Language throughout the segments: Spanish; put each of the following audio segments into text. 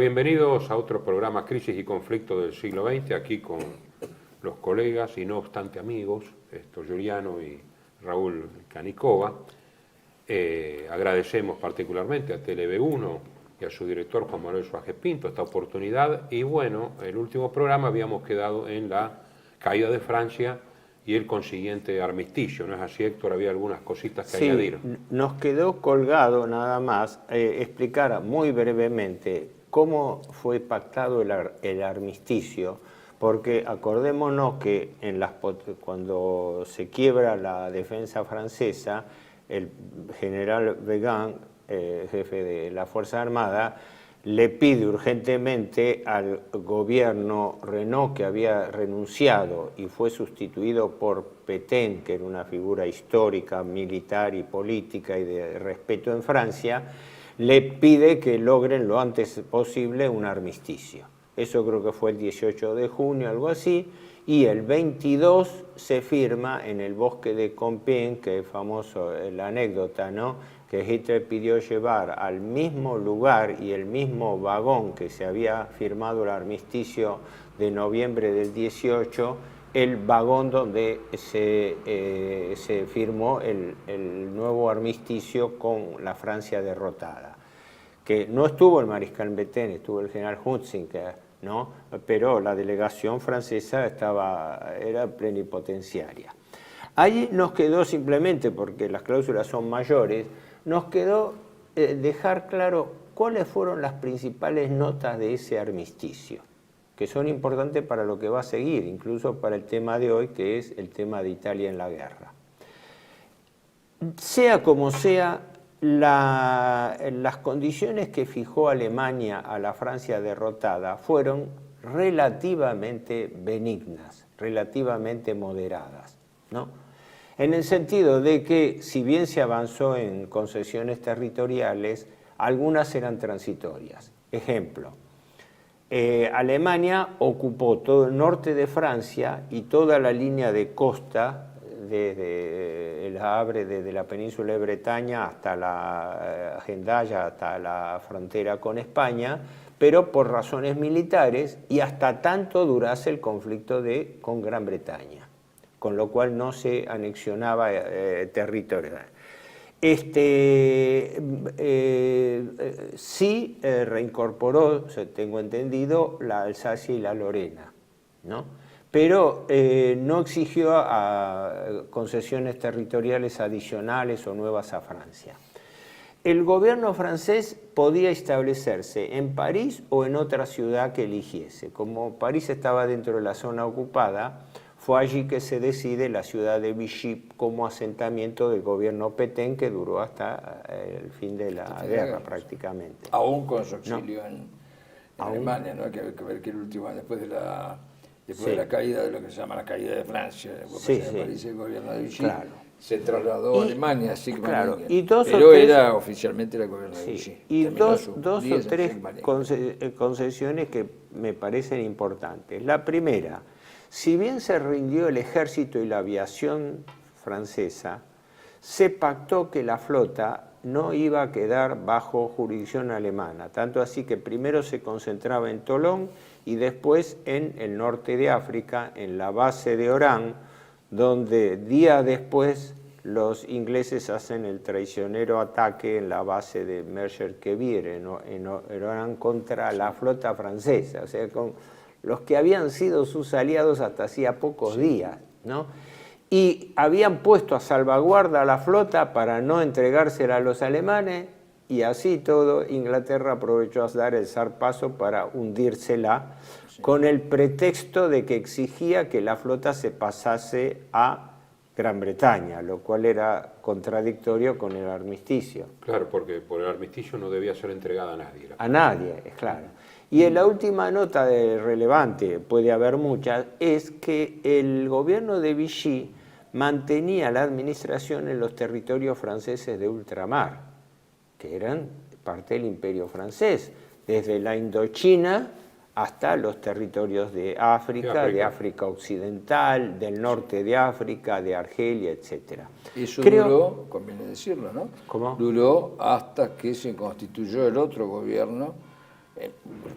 bienvenidos a otro programa Crisis y Conflicto del siglo XX, aquí con los colegas y no obstante amigos, Giuliano y Raúl Canicova. Agradecemos particularmente a TLV1 y a su director Juan Manuel Suárez Pinto esta oportunidad. Y bueno, el último programa habíamos quedado en la caída de Francia y el consiguiente armisticio, ¿no es así, Héctor? Había algunas cositas que añadir. Nos quedó colgado nada más explicar muy brevemente cómo fue pactado el armisticio, porque acordémonos que cuando se quiebra la defensa francesa, el general Weygand, jefe de la Fuerza Armada, le pide urgentemente al gobierno Renault, que había renunciado y fue sustituido por Pétain, que era una figura histórica, militar y política y de respeto en Francia, le pide que logren lo antes posible un armisticio. Eso creo que fue el 18 de junio, algo así, y el 22 se firma en el bosque de Compiègne, que es famoso la anécdota, ¿no?, que Hitler pidió llevar al mismo lugar y el mismo vagón que se había firmado el armisticio de noviembre del 18, el vagón donde se firmó el nuevo armisticio con la Francia derrotada. Que no estuvo el mariscal Pétain, estuvo el general Huntzinger, ¿no? Pero la delegación francesa era plenipotenciaria. Allí nos quedó simplemente, porque las cláusulas son mayores, nos quedó dejar claro cuáles fueron las principales notas de ese armisticio, que son importantes para lo que va a seguir, incluso para el tema de hoy, que es el tema de Italia en la guerra. Sea como sea, las condiciones que fijó Alemania a la Francia derrotada fueron relativamente benignas, relativamente moderadas, ¿no? En el sentido de que, si bien se avanzó en concesiones territoriales, algunas eran transitorias. Ejemplo, Alemania ocupó todo el norte de Francia y toda la línea de costa, desde el Havre, desde la península de Bretaña hasta la Hendaya, hasta la frontera con España, pero por razones militares y hasta tanto durase el conflicto con Gran Bretaña, con lo cual no se anexionaba territorio. Sí reincorporó, tengo entendido, la Alsacia y la Lorena, ¿no? Pero no exigió concesiones territoriales adicionales o nuevas a Francia. El gobierno francés podía establecerse en París o en otra ciudad que eligiese. Como París estaba dentro de la zona ocupada, fue allí que se decide la ciudad de Vichy como asentamiento del gobierno Pétain, que duró hasta el fin de la guerra prácticamente. Aún con su auxilio en Alemania, ¿no? Hay que ver que el último año después de la caída de lo que se llama la caída de Francia, París, el gobierno de Vichy, se trasladó a Alemania, así que pero era oficialmente el gobierno de Vichy. Y dos o tres concesiones que me parecen importantes. La primera, si bien se rindió el ejército y la aviación francesa, se pactó que la flota no iba a quedar bajo jurisdicción alemana, tanto así que primero se concentraba en Tolón y después en el norte de África, en la base de Orán, donde días después los ingleses hacen el traicionero ataque en la base de Mercer-Quevir, en Orán, contra la flota francesa, o sea, con los que habían sido sus aliados hasta hacía pocos días, ¿no? Y habían puesto a salvaguarda a la flota para no entregársela a los alemanes, y así todo Inglaterra aprovechó a dar el zarpazo para hundírsela, con el pretexto de que exigía que la flota se pasase a Gran Bretaña, lo cual era contradictorio con el armisticio. Claro, porque por el armisticio no debía ser entregada a nadie. A nadie, es claro. Y en la última nota relevante, puede haber muchas, es que el gobierno de Vichy mantenía la administración en los territorios franceses de ultramar, que eran parte del imperio francés, desde la Indochina hasta los territorios de África Occidental, del norte de África, de Argelia, etc. Eso duró, conviene decirlo, ¿no? ¿Cómo? Duró hasta que se constituyó el otro gobierno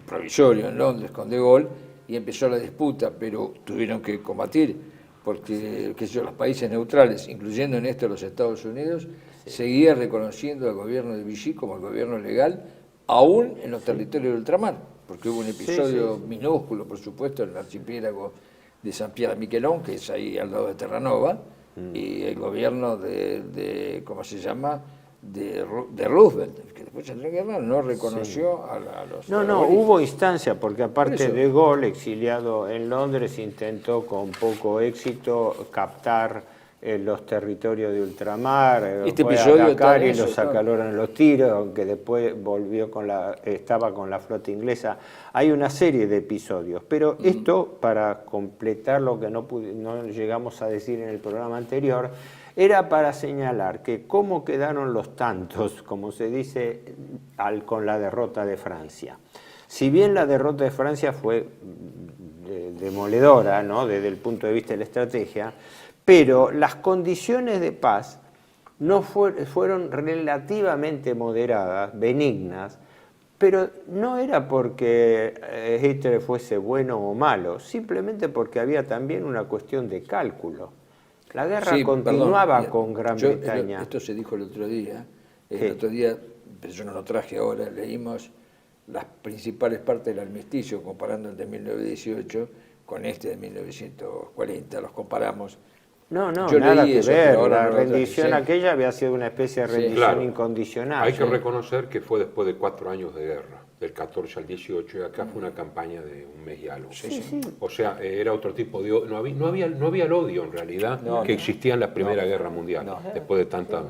provisorio en Londres con De Gaulle, y empezó la disputa, pero tuvieron que combatir, porque los países neutrales, incluyendo en esto los Estados Unidos, seguían reconociendo al gobierno de Vichy como el gobierno legal, aún en los territorios de ultramar, porque hubo un episodio minúsculo, por supuesto, en el archipiélago de Saint-Pierre-et-Miquelon, que es ahí al lado de Terranova, y el gobierno ¿cómo se llama?, de Roosevelt, que después de la guerra no reconoció a los... No, hubo instancia, porque aparte De Gaulle, exiliado en Londres, intentó con poco éxito captar los territorios de ultramar, fue a Dakar y los acaloran en los tiros, aunque después volvió estaba con la flota inglesa. Hay una serie de episodios, pero esto, para completar lo que no llegamos a decir en el programa anterior, era para señalar que cómo quedaron los tantos, como se dice, con la derrota de Francia. Si bien la derrota de Francia fue demoledora, ¿no?, desde el punto de vista de la estrategia, pero las condiciones de paz no fueron relativamente moderadas, benignas, pero no era porque Hitler fuese bueno o malo, simplemente porque había también una cuestión de cálculo. La guerra continuaba con Gran Bretaña. Esto se dijo el otro día, pero yo no lo traje ahora, leímos las principales partes del armisticio, comparando el de 1918 con este de 1940, los comparamos. No, nada que ver, la rendición aquella había sido una especie de rendición incondicional. Hay que reconocer que fue después de 4 años de guerra, del 14 al 18, y acá fue una campaña de un mes y algo. O sea, era otro tipo de odio, no había el odio en realidad que existía en la Primera Guerra Mundial, después de tanta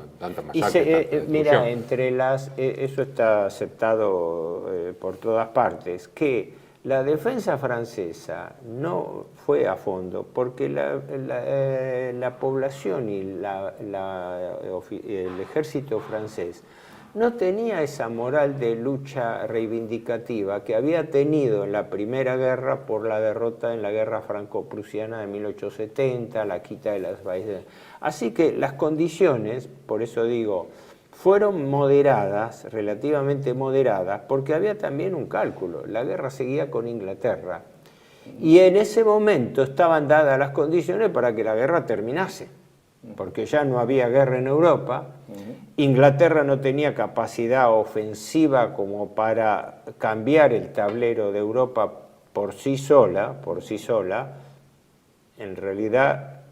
masacre. Mira, eso está aceptado por todas partes, que la defensa francesa no fue a fondo porque la población y el ejército francés no tenía esa moral de lucha reivindicativa que había tenido en la Primera Guerra por la derrota en la Guerra Franco-Prusiana de 1870, la quita de las Bases. Así que las condiciones, por eso digo, fueron moderadas, relativamente moderadas, porque había también un cálculo. La guerra seguía con Inglaterra. Y en ese momento estaban dadas las condiciones para que la guerra terminase, porque ya no había guerra en Europa. Inglaterra no tenía capacidad ofensiva como para cambiar el tablero de Europa por sí sola. En realidad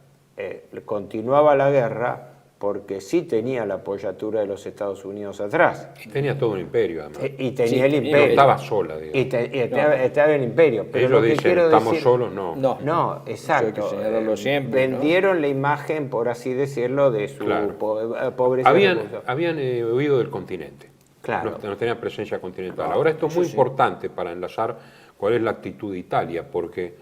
continuaba la guerra porque sí tenía la apoyatura de los Estados Unidos atrás. Y tenía todo un imperio, además. Y tenía el imperio. No estaba sola, digamos. Estaba el imperio. Pero ellos dicen, estamos solos, no. No, exacto. Siempre, vendieron la imagen, por así decirlo, de su pobreza. Habían huido del continente. Claro. No tenían presencia continental. Ahora esto es muy importante para enlazar cuál es la actitud de Italia, porque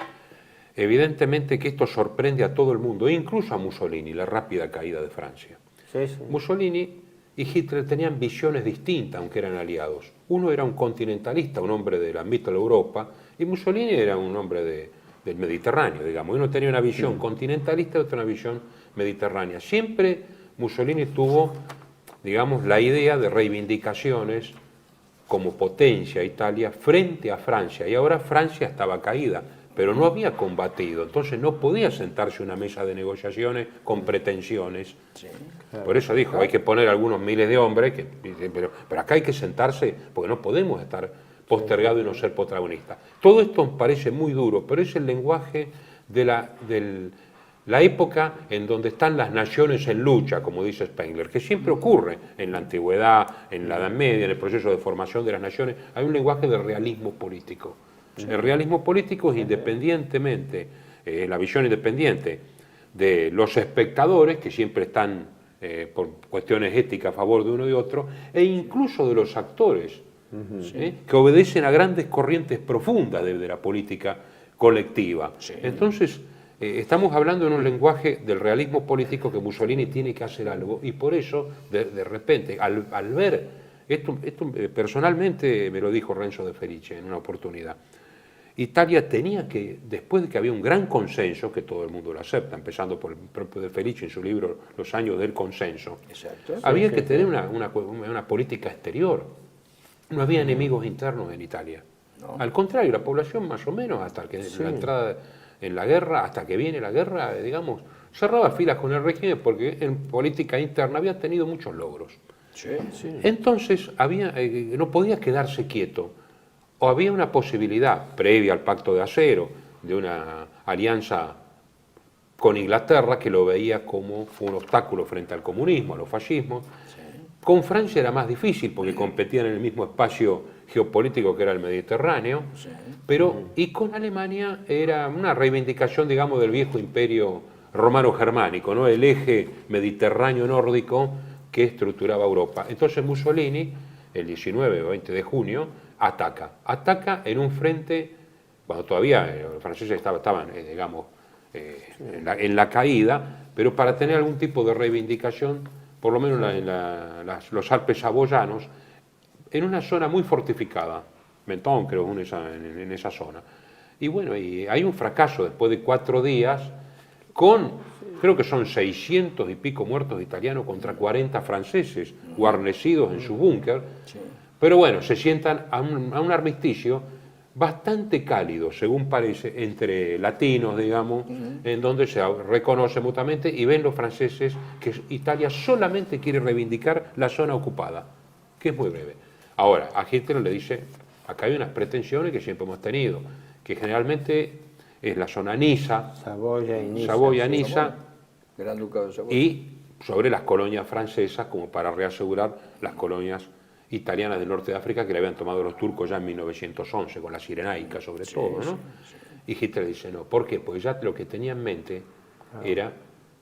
evidentemente que esto sorprende a todo el mundo, incluso a Mussolini, la rápida caída de Francia. Mussolini y Hitler tenían visiones distintas, aunque eran aliados. Uno era un continentalista, un hombre de la Mittel Europa, y Mussolini era un hombre del Mediterráneo, digamos. Uno tenía una visión continentalista y otro una visión mediterránea. Siempre Mussolini tuvo, digamos, la idea de reivindicaciones como potencia Italia frente a Francia, y ahora Francia estaba caída, pero no había combatido, entonces no podía sentarse a una mesa de negociaciones con pretensiones. Por eso dijo, hay que poner algunos miles de hombres, pero acá hay que sentarse, porque no podemos estar postergados y no ser protagonistas. Todo esto parece muy duro, pero es el lenguaje de la época en donde están las naciones en lucha, como dice Spengler, que siempre ocurre en la antigüedad, en la Edad Media, en el proceso de formación de las naciones. Hay un lenguaje del realismo político. El realismo político es independientemente, la visión independiente de los espectadores, que siempre están por cuestiones éticas a favor de uno y de otro, e incluso de los actores, que obedecen a grandes corrientes profundas de la política colectiva. Entonces, estamos hablando en un lenguaje del realismo político que Mussolini tiene que hacer algo, y por eso, de repente, al ver, esto personalmente me lo dijo Renzo de Felice en una oportunidad, Italia tenía que, después de que había un gran consenso, que todo el mundo lo acepta, empezando por el propio de Felice en su libro Los años del consenso, había que tener una política exterior. no había enemigos internos en Italia. No. Al contrario, la población más o menos, hasta que la entrada en la guerra, hasta que viene la guerra, digamos, cerraba filas con el régimen porque en política interna había tenido muchos logros. Sí. Entonces no podía quedarse quieto. O había una posibilidad, previa al Pacto de Acero, de una alianza con Inglaterra, que lo veía como un obstáculo frente al comunismo, a los fascismos. Con Francia era más difícil porque competían en el mismo espacio geopolítico que era el Mediterráneo, y con Alemania era una reivindicación, digamos, del viejo imperio romano-germánico, ¿no? El eje mediterráneo-nórdico que estructuraba Europa. Entonces Mussolini, el 19 o 20 de junio, ataca en un frente, cuando todavía los franceses estaban digamos, en la caída, pero para tener algún tipo de reivindicación, por lo menos los Alpes saboyanos, en una zona muy fortificada, Menton creo, en esa zona. Y bueno, y hay un fracaso después de 4 días, creo que son 600 y pico muertos italianos contra 40 franceses guarnecidos en su búnker. Pero bueno, se sientan a un armisticio bastante cálido, según parece, entre latinos, digamos, en donde se reconoce mutuamente y ven los franceses que Italia solamente quiere reivindicar la zona ocupada, que es muy breve. Ahora, a Hitler le dice, acá hay unas pretensiones que siempre hemos tenido, que generalmente es la zona Nisa, Saboya y Nisa, Gran Ducado de Saboya, y sobre las colonias francesas, como para reasegurar las colonias italianas del norte de África que le habían tomado los turcos ya en 1911, con la Cirenaica sobre todo, ¿no? Y Hitler dice, no, ¿por qué? Pues ya lo que tenía en mente era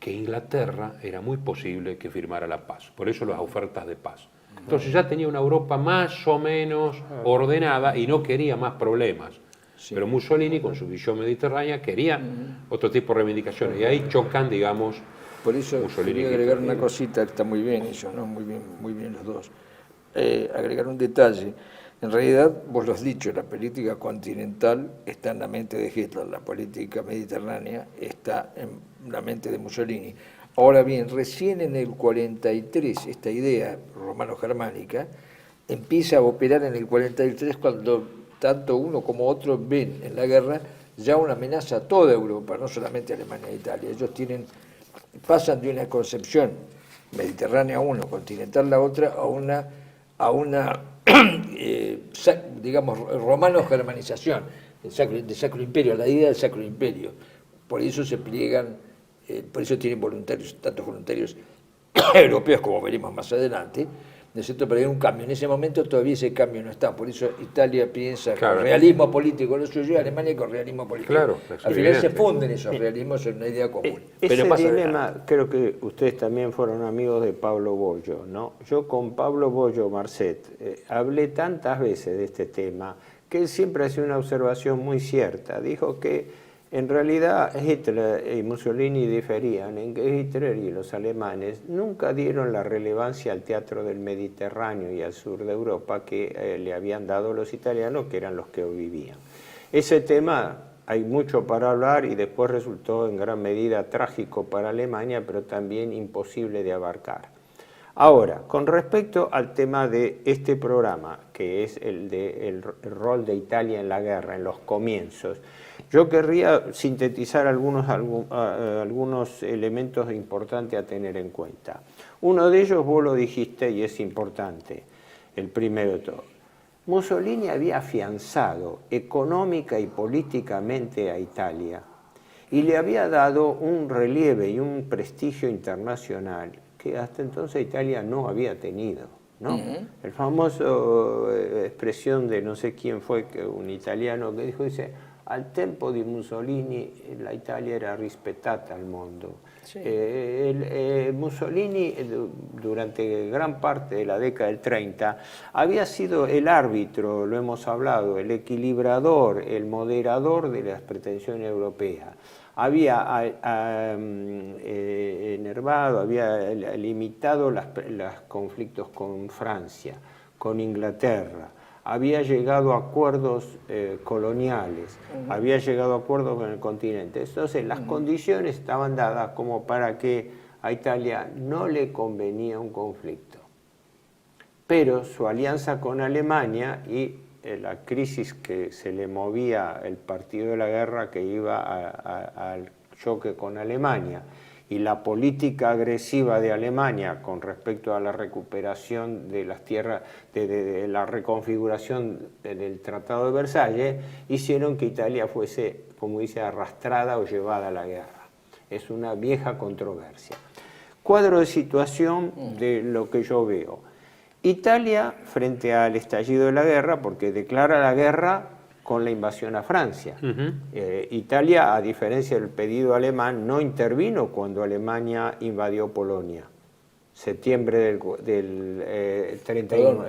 que Inglaterra era muy posible que firmara la paz, por eso las ofertas de paz. Entonces ya tenía una Europa más o menos ordenada y no quería más problemas. Pero Mussolini, con su visión mediterránea, quería otro tipo de reivindicaciones. Y ahí chocan, digamos, por eso Mussolini. Quería agregar una cosita que está muy bien eso, ¿no? Muy bien los dos. Agregar un detalle. En realidad, vos lo has dicho, la política continental está en la mente de Hitler, la política mediterránea está en la mente de Mussolini. Ahora bien, recién en el 43, esta idea romano-germánica empieza a operar en el 43 cuando tanto uno como otro ven en la guerra ya una amenaza a toda Europa, no solamente a Alemania e Italia. Ellos pasan de una concepción mediterránea uno, continental la otra, a una digamos, romano-germanización del Sacro Imperio, la idea del Sacro Imperio. Por eso se pliegan, por eso tienen voluntarios, tantos voluntarios europeos como veremos más adelante, ¿no es cierto? Pero hay un cambio. En ese momento todavía ese cambio no está. Por eso Italia piensa con realismo político lo suyo y Alemania con realismo político. Al final se funden esos realismos en una idea común. Ese dilema, creo que ustedes también fueron amigos de Pablo Bollo, ¿no? Yo con Pablo Bollo Marcet hablé tantas veces de este tema que él siempre hacía una observación muy cierta. Dijo que en realidad Hitler y Mussolini diferían en que Hitler y los alemanes nunca dieron la relevancia al teatro del Mediterráneo y al sur de Europa que le habían dado los italianos, que eran los que vivían. Ese tema hay mucho para hablar y después resultó en gran medida trágico para Alemania, pero también imposible de abarcar. Ahora, con respecto al tema de este programa, que es el rol de Italia en la guerra, en los comienzos, yo querría sintetizar algunos elementos importantes a tener en cuenta. Uno de ellos vos lo dijiste y es importante, el primero de todo. Mussolini había afianzado económica y políticamente a Italia y le había dado un relieve y un prestigio internacional que hasta entonces Italia no había tenido, ¿no? El famoso expresión de no sé quién fue, un italiano que dice, al tempo di Mussolini la Italia era rispettata al mondo. Sí. Mussolini durante gran parte de la década del 30 había sido el árbitro, lo hemos hablado, el equilibrador, el moderador de las pretensiones europeas. Había enervado, había limitado los conflictos con Francia, con Inglaterra, había llegado a acuerdos coloniales, había llegado a acuerdos con el continente. Entonces las condiciones estaban dadas como para que a Italia no le convenía un conflicto. pero su alianza con Alemania y la crisis que se le movía el partido de la guerra que iba al choque con Alemania y la política agresiva de Alemania con respecto a la recuperación de las tierras, de la reconfiguración del Tratado de Versalles, hicieron que Italia fuese, como dice, arrastrada o llevada a la guerra. Es una vieja controversia. Cuadro de situación de lo que yo veo. Italia, frente al estallido de la guerra, porque declara la guerra con la invasión a Francia. Italia, a diferencia del pedido alemán, no intervino cuando Alemania invadió Polonia. Septiembre del 31.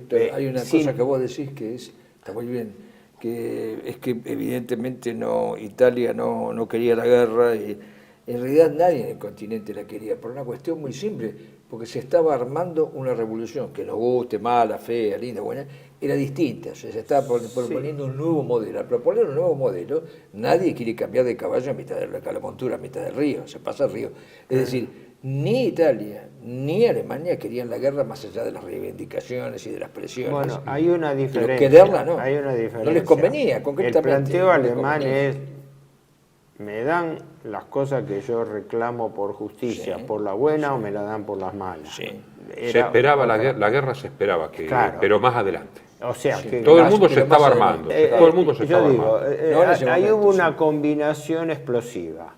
Perdón, hay una cosa que vos decís que está muy bien, que es que evidentemente Italia no quería la guerra y en realidad nadie en el continente la quería, por una cuestión muy simple, porque se estaba armando una revolución, que nos guste, mala, fea, linda, buena, era distinta, o sea, se estaba proponiendo un nuevo modelo. Al proponer un nuevo modelo, nadie quiere cambiar de caballo a mitad de la montura, a mitad del río, se pasa el río. Es decir, ni Italia ni Alemania querían la guerra más allá de las reivindicaciones y de las presiones. Bueno, hay una diferencia. Pero quererla no. Hay una diferencia. No les convenía, concretamente. El planteo alemán es: me dan las cosas que yo reclamo por justicia, por la buena, o me la dan por las malas. Sí. Se esperaba, la guerra se esperaba, claro, pero más adelante. O sea, que todo el mundo se estaba armando. Todo el mundo se estaba armando. Ahí hubo una combinación explosiva.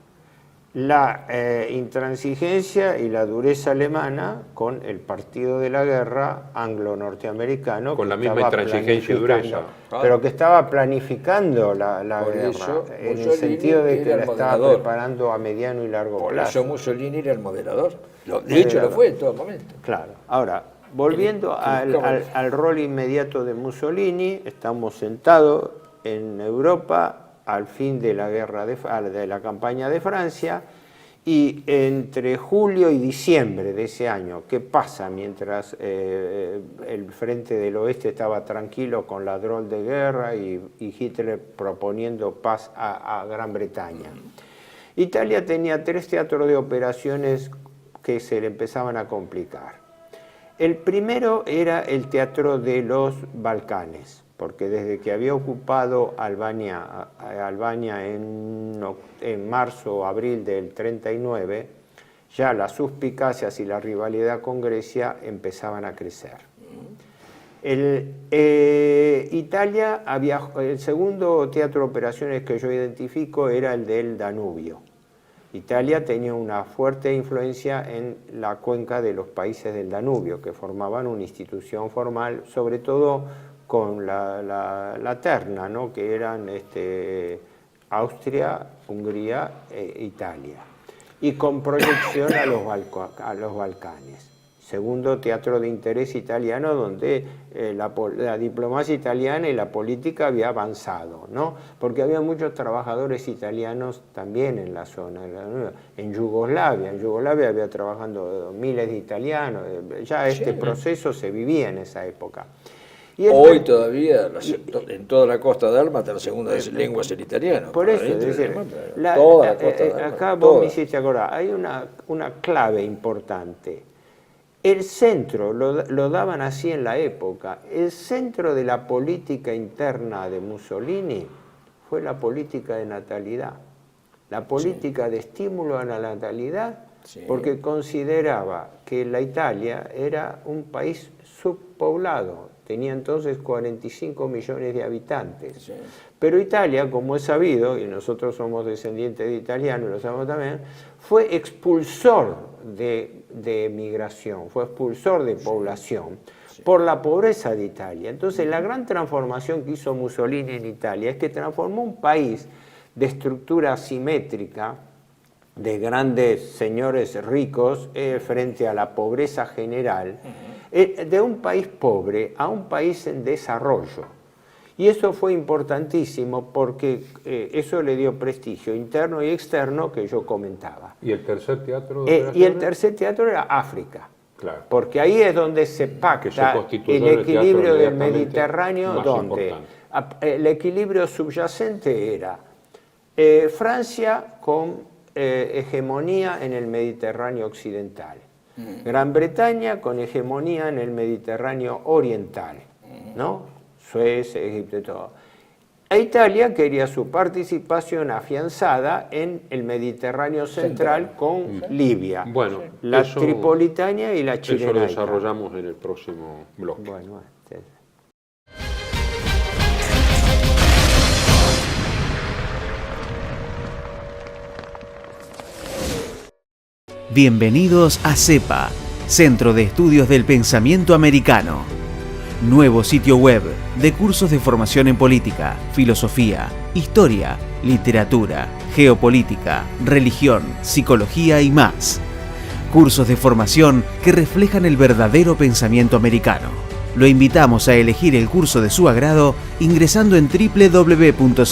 La intransigencia y la dureza alemana con el partido de la guerra anglo-norteamericano. Con la misma intransigencia y dureza. Pero que estaba planificando la guerra, en el sentido de que la estaba preparando a mediano y largo plazo. Por eso Mussolini era el moderador. De hecho lo fue en todo momento. Claro. Ahora, volviendo al rol inmediato de Mussolini, estamos sentados en Europa al fin de la guerra de la campaña de Francia, y entre julio y diciembre de ese año, ¿qué pasa mientras el frente del oeste estaba tranquilo con la drôle de guerra y Hitler proponiendo paz a Gran Bretaña? Italia tenía 3 teatros de operaciones que se le empezaban a complicar. El primero era el teatro de los Balcanes, porque desde que había ocupado Albania en marzo o abril del 39, ya las suspicacias y la rivalidad con Grecia empezaban a crecer. Italia el segundo teatro de operaciones que yo identifico era el del Danubio. Italia tenía una fuerte influencia en la cuenca de los países del Danubio, que formaban una institución formal, sobre todo con la terna, ¿no?, que eran Austria, Hungría e Italia, y con proyección a los Balcanes. Segundo teatro de interés italiano, donde la diplomacia italiana y la política había avanzado, ¿no?, porque había muchos trabajadores italianos también en la zona. En Yugoslavia había trabajando miles de italianos, ya este proceso se vivía en esa época. Hoy todavía, en toda la costa dálmata, la segunda lengua es el italiano. Por eso, es decir, acá vos me hiciste acordar, hay una clave importante. El centro, lo daban así en la época, el centro de la política interna de Mussolini fue la política de natalidad, la política de estímulo a la natalidad, porque consideraba que la Italia era un país subpoblado. Tenía entonces 45 millones de habitantes. Sí. Pero Italia, como es sabido, y nosotros somos descendientes de italianos, lo sabemos también, fue expulsor de migración, fue expulsor de población por la pobreza de Italia. Entonces, la gran transformación que hizo Mussolini en Italia es que transformó un país de estructura asimétrica, de grandes señores ricos frente a la pobreza general, de un país pobre a un país en desarrollo. Y eso fue importantísimo porque eso le dio prestigio interno y externo que yo comentaba. ¿Y el tercer teatro? Y el tercer teatro era África. Claro. Porque ahí es donde se pacta el equilibrio del Mediterráneo, donde el equilibrio subyacente era Francia con hegemonía en el Mediterráneo occidental. Gran Bretaña con hegemonía en el Mediterráneo oriental, ¿no? Suecia, Egipto y todo. E Italia quería su participación afianzada en el Mediterráneo central con Libia, bueno, la Tripolitania y la Cirenaica. Eso lo desarrollamos en el próximo bloque. Bueno, Bienvenidos a CEPA, Centro de Estudios del Pensamiento Americano. Nuevo sitio web de cursos de formación en política, filosofía, historia, literatura, geopolítica, religión, psicología y más. Cursos de formación que reflejan el verdadero pensamiento americano. Lo invitamos a elegir el curso de su agrado ingresando en www.cepa.la.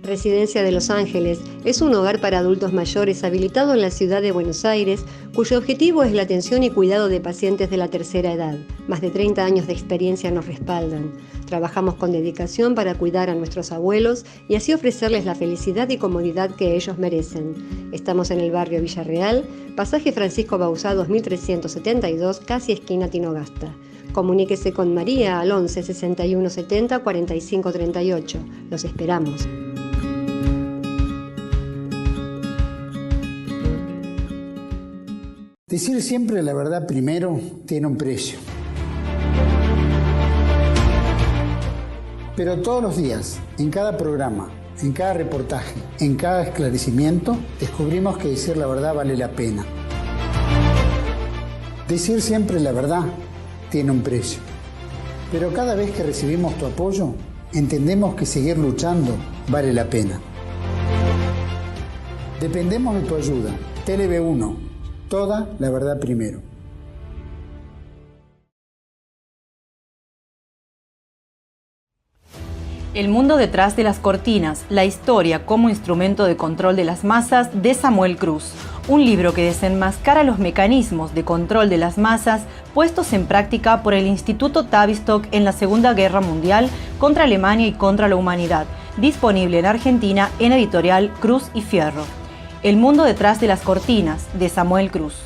Residencia de Los Ángeles es un hogar para adultos mayores habilitado en la ciudad de Buenos Aires, cuyo objetivo es la atención y cuidado de pacientes de la tercera edad. Más de 30 años de experiencia nos respaldan. Trabajamos con dedicación para cuidar a nuestros abuelos y así ofrecerles la felicidad y comodidad que ellos merecen. Estamos en el barrio Villarreal, pasaje Francisco Bauzá 2372, casi esquina Tinogasta. Comuníquese con María al 11 61 70 45 38. Los esperamos. Decir siempre la verdad primero tiene un precio. Pero todos los días, en cada programa, en cada reportaje, en cada esclarecimiento, descubrimos que decir la verdad vale la pena. Decir siempre la verdad tiene un precio. Pero cada vez que recibimos tu apoyo, entendemos que seguir luchando vale la pena. Dependemos de tu ayuda. TLB1. Toda la verdad primero. El mundo detrás de las cortinas, la historia como instrumento de control de las masas de Samuel Cruz. Un libro que desenmascara los mecanismos de control de las masas puestos en práctica por el Instituto Tavistock en la Segunda Guerra Mundial contra Alemania y contra la humanidad. Disponible en Argentina en editorial Cruz y Fierro. El mundo detrás de las cortinas, de Samuel Cruz.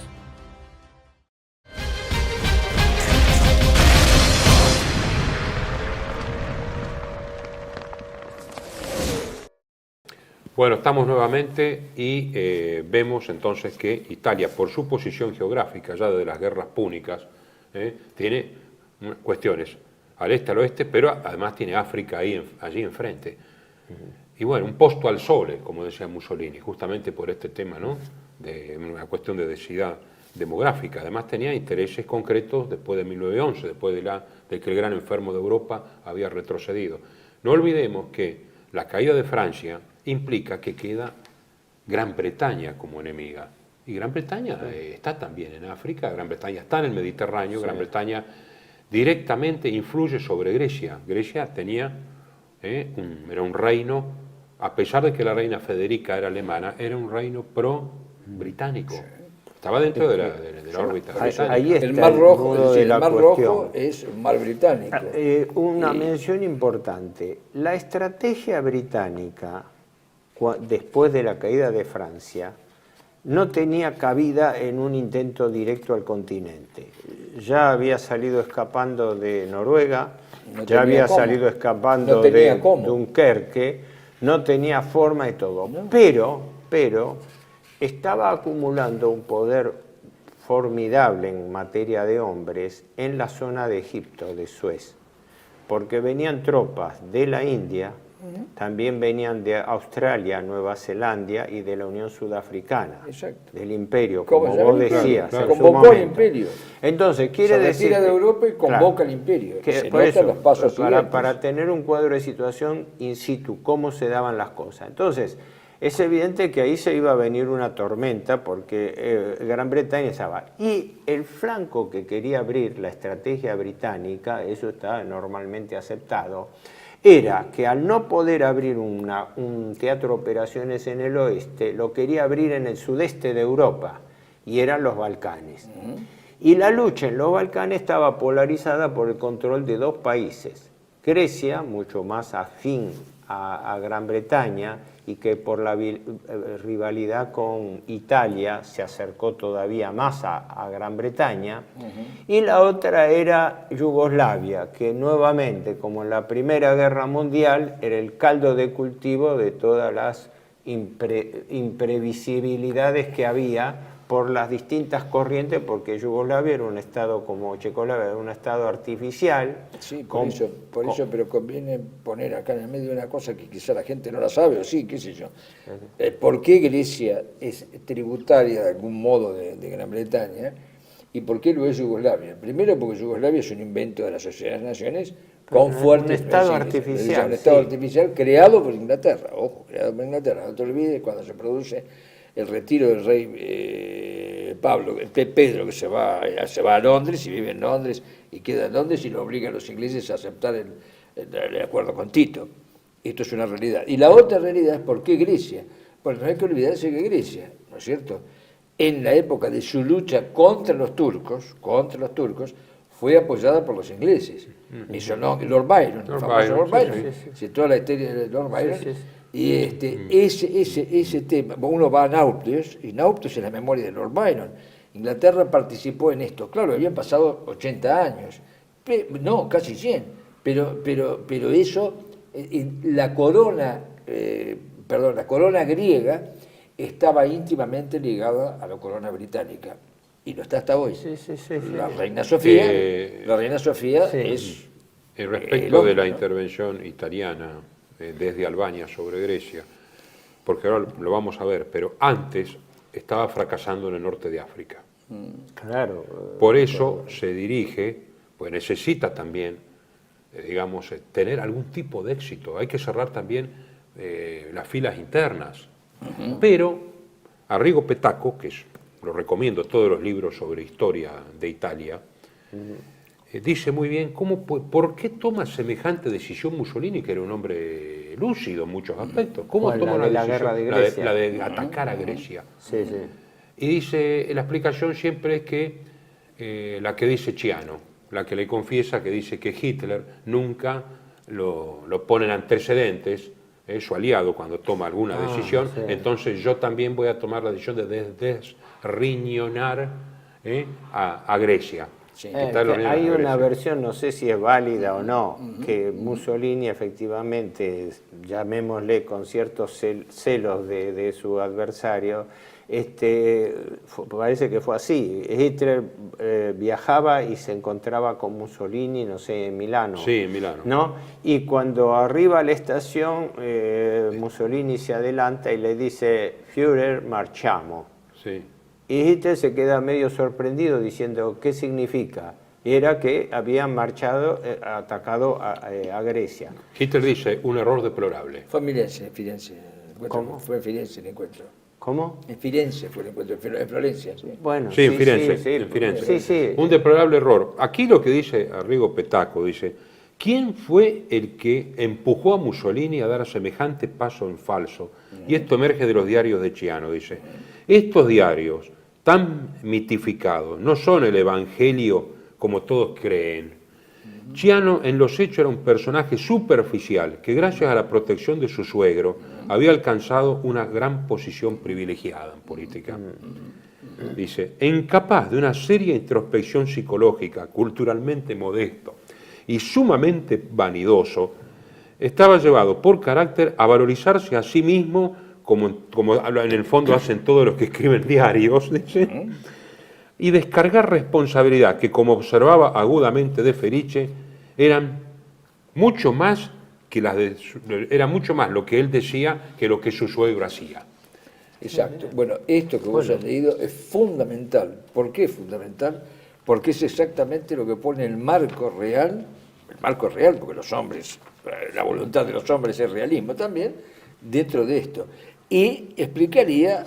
Bueno, estamos nuevamente y vemos entonces que Italia, por su posición geográfica, ya de las guerras púnicas, tiene cuestiones al este, al oeste, pero además tiene África allí enfrente. Y bueno, un posto al sole, como decía Mussolini, justamente por este tema, ¿no? De una cuestión de densidad demográfica. Además tenía intereses concretos después de 1911, después de que el gran enfermo de Europa había retrocedido. No olvidemos que la caída de Francia implica que queda Gran Bretaña como enemiga. Y Gran Bretaña está también en África, Gran Bretaña está en el Mediterráneo, sí. Gran Bretaña directamente influye sobre Grecia. Grecia tenía, era un reino, a pesar de que la reina Federica era alemana, era un reino pro-británico. Sí. Estaba dentro de la órbita británica. Ahí está el Mar Rojo es un mar británico. Una mención importante. La estrategia británica, después de la caída de Francia, no tenía cabida en un intento directo al continente. Ya había salido escapando de Noruega, ya había salido escapando de Dunkerque, no tenía forma y todo. No. Pero estaba acumulando un poder formidable en materia de hombres en la zona de Egipto, de Suez, porque venían tropas de la India, también venían de Australia, Nueva Zelanda y de la Unión Sudafricana, exacto, del imperio, como vos decías. Se convocó el imperio. Entonces, quiere decir... Se retira de Europa y convoca el imperio. Por eso, los pasos para tener un cuadro de situación in situ, cómo se daban las cosas. Entonces, es evidente que ahí se iba a venir una tormenta porque Gran Bretaña estaba. Y el flanco que quería abrir la estrategia británica, eso está normalmente aceptado, era que al no poder abrir un teatro de operaciones en el oeste, lo quería abrir en el sudeste de Europa, y eran los Balcanes. Y la lucha en los Balcanes estaba polarizada por el control de dos países. Grecia, mucho más afín a Gran Bretaña, y que por la rivalidad con Italia se acercó todavía más a Gran Bretaña, y la otra era Yugoslavia, que nuevamente, como en la Primera Guerra Mundial, era el caldo de cultivo de todas las imprevisibilidades que había por las distintas corrientes, porque Yugoslavia era un estado como Checoslovaquia, era un estado artificial. Sí, por eso, pero conviene poner acá en el medio una cosa que quizá la gente no la sabe, o sí, qué sé yo. ¿Por qué Grecia es tributaria de algún modo de Gran Bretaña y por qué lo es Yugoslavia? Primero porque Yugoslavia es un invento de la Sociedad de las Naciones con fuertes... Un estado artificial. Un estado artificial creado por Inglaterra, ojo, creado por Inglaterra. No te olvides cuando se produce el retiro del rey Pedro, que se va a Londres y vive en Londres y queda en Londres y lo obliga a los ingleses a aceptar el acuerdo con Tito. Esto es una realidad. Y la otra realidad es por qué Grecia. Porque no hay que olvidarse que Grecia, ¿no es cierto?, en la época de su lucha contra los turcos, fue apoyada por los ingleses. Eso no, Lord Byron, el famoso Lord Byron. Sí. Toda la historia de Lord Byron. Sí. Y ese tema, uno va a Nautilus, y Nautilus es la memoria de Lord Byron. Inglaterra participó en esto. Claro, habían pasado 80 años, no, casi 100, pero eso, la corona griega estaba íntimamente ligada a la corona británica, y lo está hasta hoy. Sí. La reina Sofía, es... Respecto de la intervención italiana desde Albania sobre Grecia, porque ahora lo vamos a ver, pero antes estaba fracasando en el norte de África. Claro. Por eso se dirige, pues necesita también, digamos, tener algún tipo de éxito. Hay que cerrar también las filas internas. Pero Arrigo Petaco, que lo recomiendo, todos los libros sobre historia de Italia, dice muy bien por qué toma semejante decisión Mussolini, que era un hombre lúcido en muchos aspectos. ¿Cómo toma la guerra de Grecia? La de atacar a Grecia. Sí. Y dice, la explicación siempre es que la que dice Ciano, la que le confiesa, que dice que Hitler nunca lo pone en antecedentes, su aliado, cuando toma alguna decisión, entonces yo también voy a tomar la decisión de desriñonar a Grecia. Sí. Hay una versión, no sé si es válida o no, que Mussolini efectivamente, llamémosle con ciertos celos de su adversario, parece que fue así. Hitler viajaba y se encontraba con Mussolini, no sé, en Milano. Sí, en Milano. ¿No? Y cuando arriba a la estación, Mussolini se adelanta y le dice, Führer, marchamos. Sí. Y Hitler se queda medio sorprendido diciendo, ¿qué significa? Y era que habían atacado a Grecia. Hitler dice, un error deplorable. Fue en Firenze. ¿Cómo? Fue en Firenze el encuentro. ¿Cómo? En Firenze fue el encuentro, en Florencia. Sí. Bueno, sí, en Firenze. Sí. Un deplorable error. Aquí lo que dice Arrigo Petaco, dice, ¿quién fue el que empujó a Mussolini a dar semejante paso en falso? Y esto emerge de los diarios de Ciano, dice. Estos diarios, tan mitificados, no son el evangelio como todos creen. Ciano en los hechos era un personaje superficial que gracias a la protección de su suegro había alcanzado una gran posición privilegiada en política. Dice, incapaz de una seria introspección psicológica, culturalmente modesto y sumamente vanidoso, estaba llevado por carácter a valorizarse a sí mismo como en el fondo hacen todos los que escriben diarios, dice, y descargar responsabilidad que, como observaba agudamente De Felice, eran mucho más era mucho más lo que él decía que lo que su suegro hacía. Exacto. Bueno, esto que vos has leído es fundamental. ¿Por qué es fundamental? Porque es exactamente lo que pone el marco real, porque los hombres, la voluntad de los hombres es realismo también, dentro de esto. y explicaría,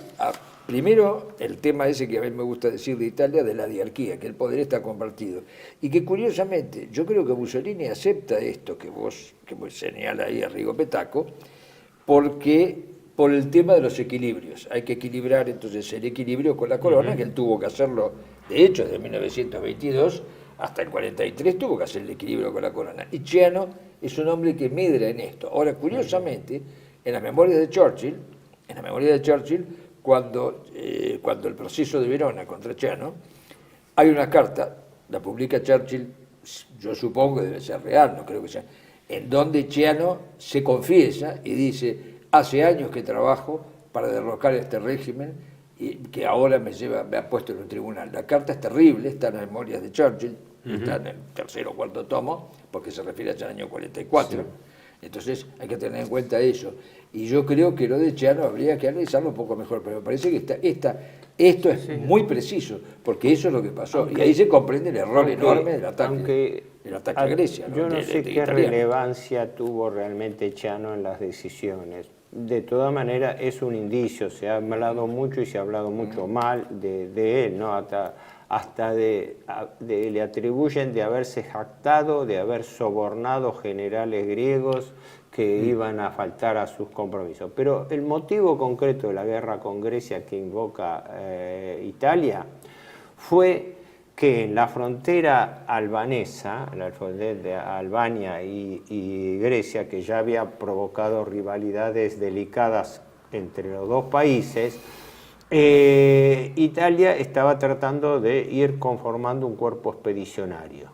primero, el tema ese que a mí me gusta decir de Italia, de la diarquía, que el poder está compartido. Y que curiosamente, yo creo que Mussolini acepta esto que vos señala ahí a Rigo Petaco, porque por el tema de los equilibrios. Hay que equilibrar entonces el equilibrio con la corona, que él tuvo que hacerlo, de hecho, desde 1922 hasta el 43 tuvo que hacer el equilibrio con la corona. Y Ciano es un hombre que medra en esto. Ahora, curiosamente, en las memorias de Churchill, cuando el proceso de Verona contra Ciano, hay una carta, la publica Churchill, yo supongo que debe ser real, no creo que sea, en donde Ciano se confiesa y dice: hace años que trabajo para derrocar este régimen y que ahora me ha puesto en un tribunal. La carta es terrible, está en las memorias de Churchill, está en el tercer o cuarto tomo, porque se refiere al año 44. Sí. Entonces hay que tener en cuenta eso. Y yo creo que lo de Ciano habría que analizarlo un poco mejor, pero me parece que esto es muy preciso, porque eso es lo que pasó. Y ahí se comprende el error enorme del ataque a Grecia. Yo no sé qué relevancia tuvo realmente Ciano en las decisiones. De todas maneras es un indicio, se ha hablado mucho y se ha hablado mucho mal de él, ¿no? Hasta le atribuyen de haberse jactado, de haber sobornado generales griegos que iban a faltar a sus compromisos. Pero el motivo concreto de la guerra con Grecia que invoca Italia fue que en la frontera albanesa, la frontera de Albania y Grecia, que ya había provocado rivalidades delicadas entre los dos países, Italia estaba tratando de ir conformando un cuerpo expedicionario.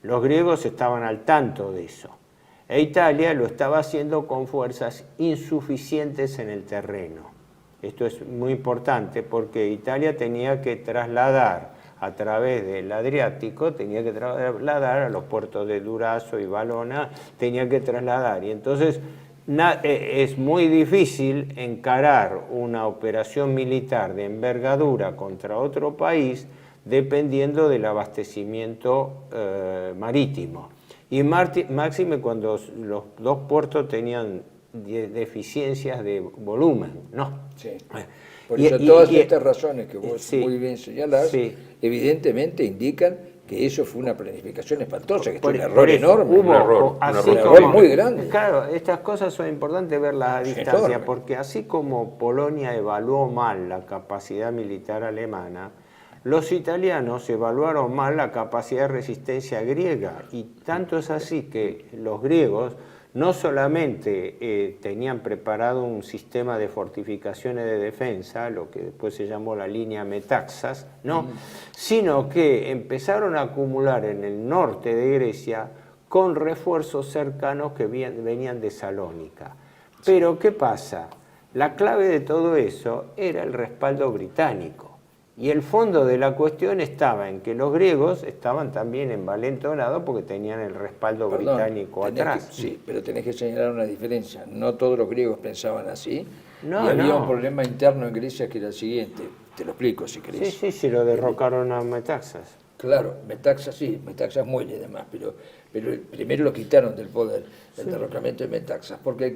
Los griegos estaban al tanto de eso. E Italia lo estaba haciendo con fuerzas insuficientes en el terreno. Esto es muy importante porque Italia tenía que trasladar a través del Adriático, tenía que trasladar a los puertos de Durazzo y Valona, tenía que trasladar. Y entonces es muy difícil encarar una operación militar de envergadura contra otro país dependiendo del abastecimiento marítimo. Y máxime cuando los dos puertos tenían deficiencias de volumen, ¿no? Sí. Por eso todas estas razones que vos muy bien señalás, evidentemente indican que eso fue una planificación espantosa, que fue un error enorme, un error muy grande. Claro, estas cosas son importantes verlas a distancia, porque así como Polonia evaluó mal la capacidad militar alemana, los italianos evaluaron mal la capacidad de resistencia griega, y tanto es así que los griegos no solamente tenían preparado un sistema de fortificaciones de defensa, lo que después se llamó la línea Metaxas, ¿no? Sino que empezaron a acumular en el norte de Grecia con refuerzos cercanos que venían de Salónica. Pero ¿qué pasa? La clave de todo eso era el respaldo británico. Y el fondo de la cuestión estaba en que los griegos estaban también envalentonados porque tenían el respaldo británico atrás. Sí, pero tenés que señalar una diferencia. No todos los griegos pensaban así. Y había un problema interno en Grecia que era el siguiente. Te lo explico si querés. Sí, lo derrocaron a Metaxas. Claro, Metaxas Metaxas muere además, pero primero lo quitaron del poder, el derrocamiento de Metaxas, porque hay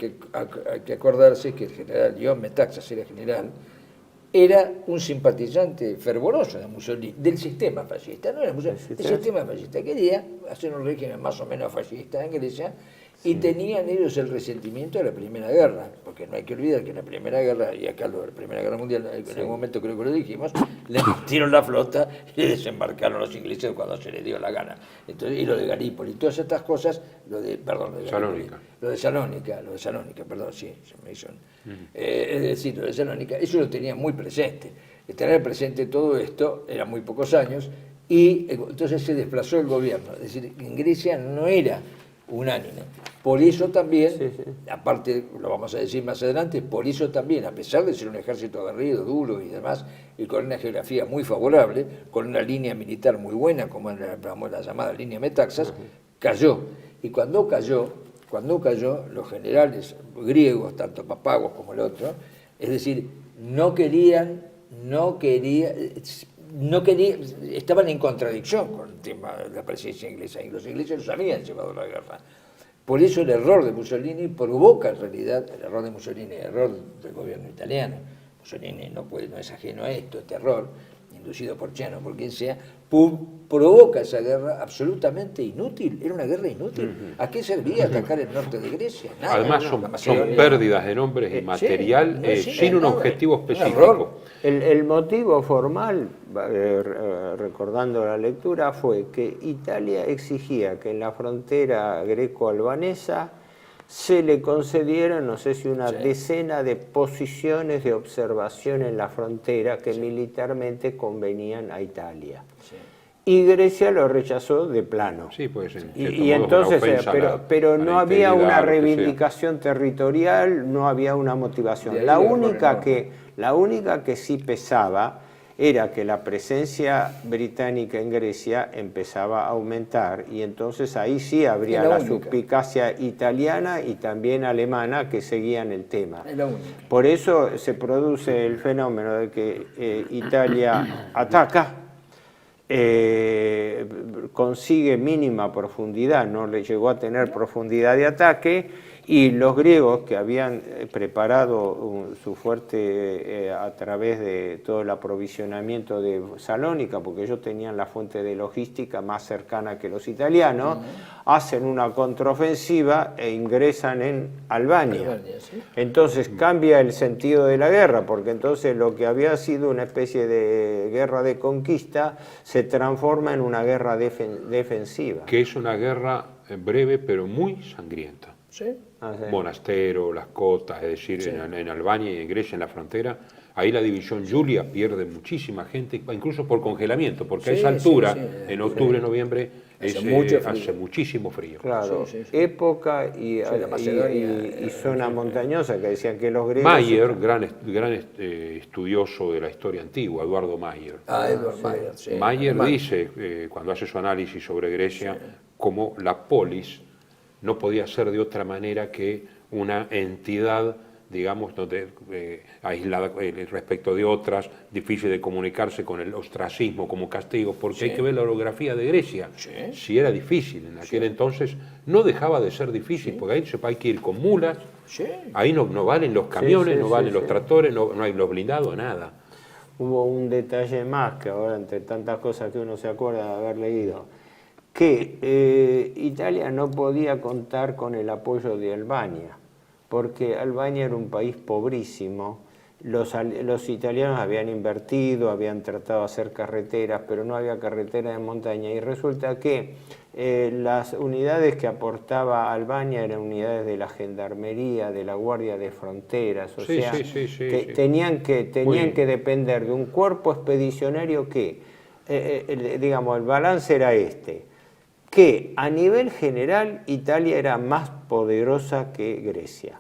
que acordarse que el general Ion Metaxas era general, era un simpatizante fervoroso de Mussolini, del sistema fascista, no era Mussolini, del sistema fascista. Quería hacer un régimen más o menos fascista en Grecia y tenían ellos el resentimiento de la Primera Guerra, porque no hay que olvidar que en la Primera Guerra, y acá lo de la Primera Guerra Mundial, en algún momento creo que lo dijimos, le metieron la flota y le desembarcaron los ingleses cuando se les dio la gana. Entonces, y lo de Galípoli, todas estas cosas, lo de Salónica, perdón, sí, se me hizo. Es decir, lo de Salónica, eso lo tenía muy presente. Tener presente todo esto, eran muy pocos años, y entonces se desplazó el gobierno. Es decir, en Grecia no era unánime. Por eso también, aparte, lo vamos a decir más adelante, por eso también, a pesar de ser un ejército aguerrido, duro y demás, y con una geografía muy favorable, con una línea militar muy buena, como era la llamada línea Metaxas, cayó. Y cuando cayó, los generales griegos, tanto Papagos como el otro, es decir, estaban en contradicción con el tema de la presencia inglesa, y los ingleses los habían llevado a la guerra. Por eso el error de Mussolini provoca en realidad, el error de Mussolini, el error del gobierno italiano. Mussolini no es ajeno a esto, este error, inducido por Chano, por quien sea, provoca esa guerra absolutamente inútil. Era una guerra inútil. ¿A qué servía atacar el norte de Grecia? Nada. Además son pérdidas de nombres y material sin un objetivo específico. El motivo formal, recordando la lectura, fue que Italia exigía que en la frontera greco-albanesa se le concedieron, no sé si una decena de posiciones de observación en la frontera que militarmente convenían a Italia. Y Grecia lo rechazó de plano. Sí, pues, y entonces, pero no había una reivindicación territorial, no había una motivación. La única que sí pesaba era que la presencia británica en Grecia empezaba a aumentar y entonces ahí sí habría la suspicacia italiana y también alemana que seguían el tema. Por eso se produce el fenómeno de que Italia ataca, consigue mínima profundidad, no le llegó a tener profundidad de ataque, y los griegos que habían preparado su fuerte a través de todo el aprovisionamiento de Salónica, porque ellos tenían la fuente de logística más cercana que los italianos, hacen una contraofensiva e ingresan en Albania. Entonces cambia el sentido de la guerra, porque entonces lo que había sido una especie de guerra de conquista se transforma en una guerra defensiva. Que es una guerra breve pero muy sangrienta. Monastero, las cotas, es decir, en Albania y en Grecia, en la frontera, ahí la división Julia pierde muchísima gente, incluso por congelamiento, porque a esa altura, en octubre, noviembre, hace muchísimo frío. Claro, época y zona montañosa, que decían que los griegos... Mayer, gran estudioso de la historia antigua, Eduardo Mayer. Mayer dice, cuando hace su análisis sobre Grecia, como la polis no podía ser de otra manera que una entidad, digamos, aislada respecto de otras, difícil de comunicarse, con el ostracismo como castigo, porque hay que ver la orografía de Grecia. Si era difícil en aquel entonces, no dejaba de ser difícil, porque ahí hay que ir con mulas, ahí no valen los camiones, no valen los tractores, no hay los blindados, nada. Hubo un detalle más que ahora, entre tantas cosas que uno se acuerda de haber leído, que Italia no podía contar con el apoyo de Albania, porque Albania era un país pobrísimo, los italianos habían invertido, habían tratado de hacer carreteras, pero no había carretera de montaña, y resulta que las unidades que aportaba Albania eran unidades de la gendarmería, de la guardia de fronteras, o sea, tenían que depender de un cuerpo expedicionario que, digamos, el balance era que a nivel general Italia era más poderosa que Grecia,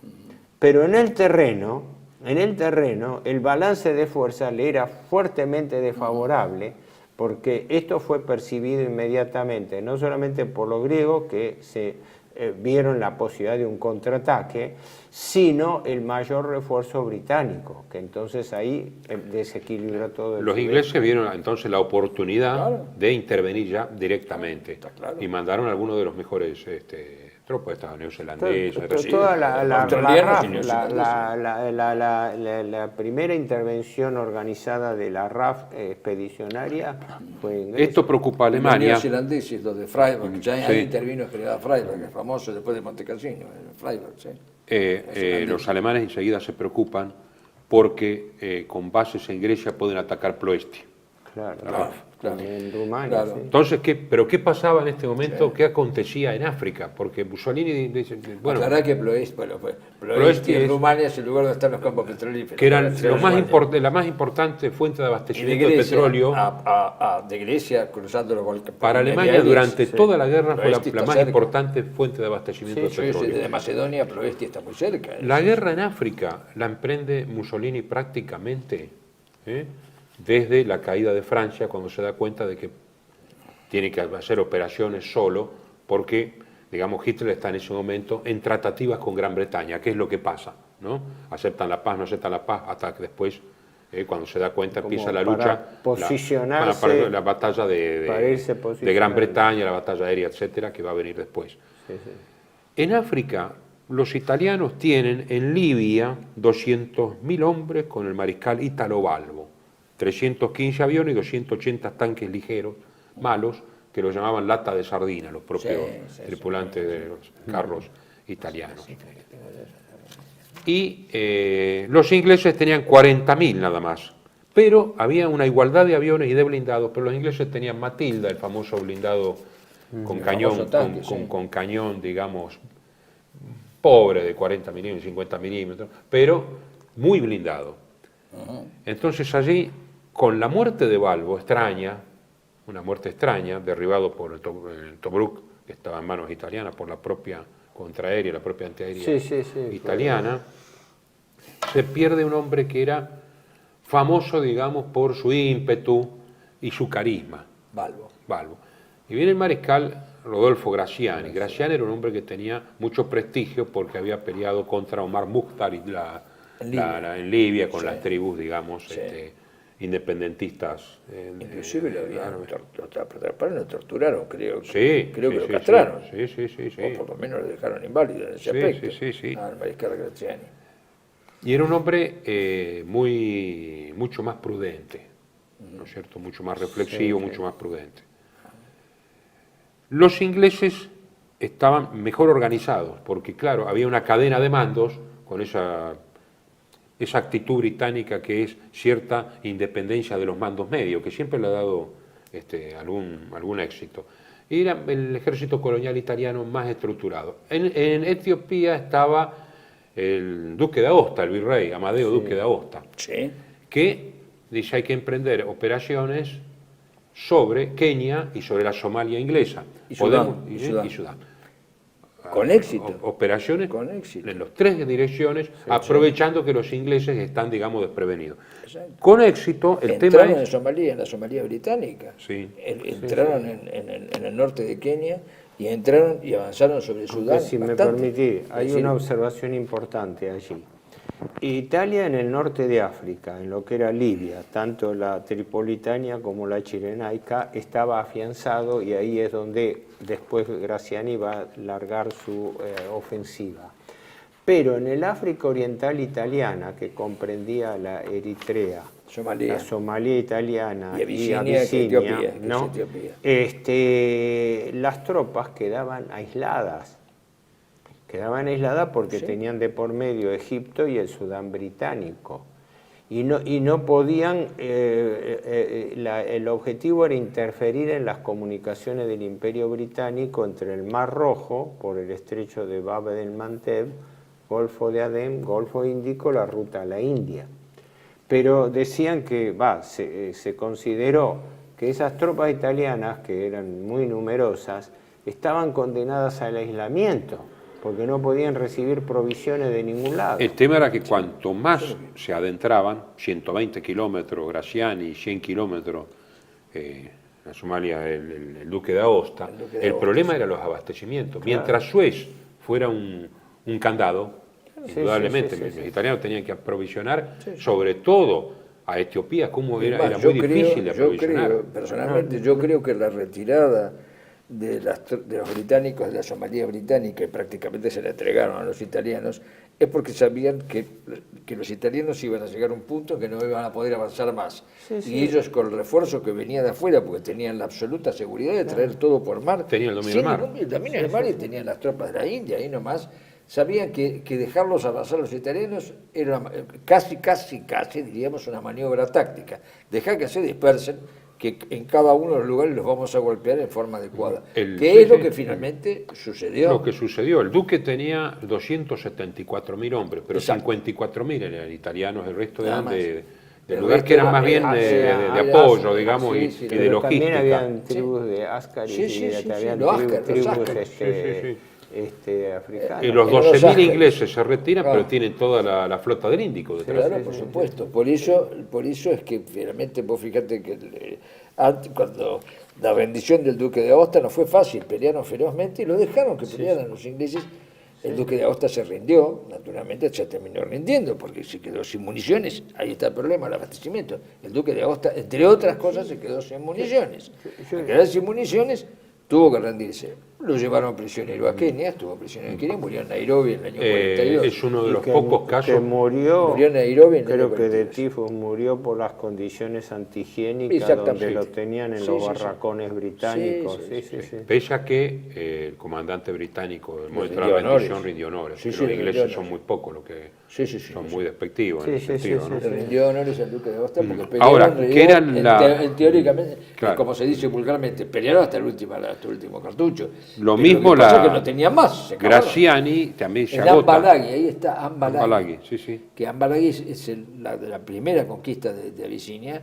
pero en el terreno el balance de fuerza le era fuertemente desfavorable, porque esto fue percibido inmediatamente, no solamente por los griegos que se vieron la posibilidad de un contraataque, sino el mayor refuerzo británico, que entonces ahí desequilibró todo el Los ingleses vieron entonces la oportunidad de intervenir ya directamente y mandaron a algunos de los mejores tropas neozelandeses. Toda la primera intervención organizada de la RAF expedicionaria fue en Grecia. Esto preocupa a Alemania. Los neozelandeses, los de Freiburg, ya ahí intervino el general Freiburg, el famoso después de Montecassino, Freiburg, los alemanes enseguida se preocupan porque con bases en Grecia pueden atacar Ploesti. Claro. En Rumania. Entonces, ¿pero qué pasaba en este momento? ¿Qué acontecía en África? Porque Mussolini dice... Bueno, aclarar que Ploesti en Rumania es el lugar donde están los campos petrolíferos. Que eran la más importante fuente de abastecimiento de petróleo. De Grecia, cruzándolo con para Alemania, durante toda la guerra, fue la más importante fuente de abastecimiento de petróleo. Desde Macedonia, Ploesti está muy cerca. La guerra en África la emprende Mussolini prácticamente... desde la caída de Francia, cuando se da cuenta de que tiene que hacer operaciones solo, porque, digamos, Hitler está en ese momento en tratativas con Gran Bretaña. ¿Qué es lo que pasa? ¿No? Aceptan la paz, no aceptan la paz, hasta que después, cuando se da cuenta, empieza la lucha, posicionarse, la batalla de Gran Bretaña, la batalla aérea, etcétera, que va a venir después. En África, los italianos tienen en Libia 200.000 hombres con el mariscal Italo Balbo, 315 aviones y 280 tanques ligeros, malos, que los llamaban lata de sardina, los propios tripulantes de los carros italianos. Y los ingleses tenían 40.000 nada más, pero había una igualdad de aviones y de blindados, pero los ingleses tenían Matilda, el famoso blindado con cañón, con cañón, digamos, pobre, de 40 milímetros, 50 milímetros, pero muy blindado. Entonces allí, con la muerte de Balbo, extraña, una muerte extraña, derribado por el Tobruk, que estaba en manos italianas, por la propia contraaérea, la propia antiaérea italiana, se pierde un hombre que era famoso, digamos, por su ímpetu y su carisma. Balbo. Y viene el mariscal Rodolfo Graziani. Graziani era un hombre que tenía mucho prestigio porque había peleado contra Omar Mukhtar en Libia con las tribus, digamos, independentistas. Inclusive lo torturaron, creo. Sí, creo que lo castraron. Sí. O por lo menos lo dejaron inválido en ese aspecto. Sí. Al mariscal Graziani. Y era un hombre mucho más prudente, ¿no es cierto? Mucho más reflexivo, mucho más prudente. Los ingleses estaban mejor organizados, porque claro, había una cadena de mandos con esa actitud británica que es cierta independencia de los mandos medios, que siempre le ha dado algún éxito. Y era el ejército colonial italiano más estructurado. En Etiopía estaba el duque de Aosta, el virrey, Amadeo Duque de Aosta, que dice hay que emprender operaciones sobre Kenia y sobre la Somalia inglesa. Y Sudán. Con éxito. Operaciones con éxito. En las tres direcciones, aprovechando que los ingleses están, digamos, desprevenidos. Exacto. Con éxito, el tema es... Entraron en la Somalia británica. Sí. Entraron en el norte de Kenia y entraron y avanzaron sobre Sudán. Si me permitís, hay una observación importante allí. Italia en el norte de África, en lo que era Libia, tanto la Tripolitania como la Cirenaica, estaba afianzado y ahí es donde después Graziani va a largar su ofensiva. Pero en el África oriental italiana, que comprendía la Eritrea, la Somalia italiana y Abisinia, ¿no? Las tropas quedaban aisladas. Porque tenían de por medio Egipto y el Sudán británico. Y no podían, el objetivo era interferir en las comunicaciones del Imperio Británico entre el Mar Rojo, por el estrecho de Bab el-Mandeb, Golfo de Adén, Golfo Índico, la ruta a la India. Pero decían que, se consideró que esas tropas italianas, que eran muy numerosas, estaban condenadas al aislamiento, porque no podían recibir provisiones de ningún lado. El tema era que cuanto más se adentraban, 120 kilómetros Graziani, 100 kilómetros la Somalia, el Duque de Aosta, el problema era los abastecimientos. Claro. Mientras Suez fuera un candado, indudablemente los italianos tenían que aprovisionar, sobre todo a Etiopía, como era muy difícil de aprovisionar. Personalmente, yo creo que la retirada de los británicos de la Somalia británica, y prácticamente se la entregaron a los italianos, es porque sabían que los italianos iban a llegar a un punto que no iban a poder avanzar más. Y ellos, con el refuerzo que venía de afuera, porque tenían la absoluta seguridad de traer todo por mar, tenían el dominio del mar. Y tenían las tropas de la India, ahí nomás, sabían que dejarlos avanzar los italianos era casi, diríamos, una maniobra táctica. Dejar que se dispersen, que en cada uno de los lugares los vamos a golpear en forma adecuada. ¿Qué es lo que finalmente sucedió? Lo que sucedió, el duque tenía 274.000 hombres, pero 54.000 eran italianos, el resto eran de lugares que eran más bien de apoyo, digamos, y de logística. También habían tribus de Ascaris y habían tribus africanas. Y los 12.000 ingleses se retiran, pero tienen toda la flota del Índico detrás. Claro, por supuesto. Por eso es que finalmente, vos fíjate que cuando la rendición del Duque de Aosta no fue fácil, pelearon ferozmente y lo dejaron que pelearan los ingleses. El Duque de Aosta se rindió, naturalmente se terminó rindiendo, porque se quedó sin municiones. Ahí está el problema, el abastecimiento. El Duque de Aosta, entre otras cosas, se quedó sin municiones. Al quedar sin municiones, tuvo que rendirse. Lo llevaron prisionero a Kenia, estuvo prisionero en Kenia, murió en Nairobi en el año 42. Es uno de los pocos casos. Que murió en Nairobi en el creo año que de 42. tifus murió por las condiciones antihigiénicas donde lo tenían en los barracones británicos. Pese a que el comandante británico del momento de la rendición rindió honores. Los ingleses son muy pocos los que son muy despectivos en ese sentido. ¿no? Rindió honores al duque de Aosta porque pelearon. Ahora, ¿qué eran teóricamente, como se dice vulgarmente, pelearon hasta el último cartucho. Lo pero mismo lo que pasa es que no tenía más. Graziani también se en agota. Ambalagi, ahí está Ambalagi. Sí. Que Ambalagi es la primera conquista de Abisinia,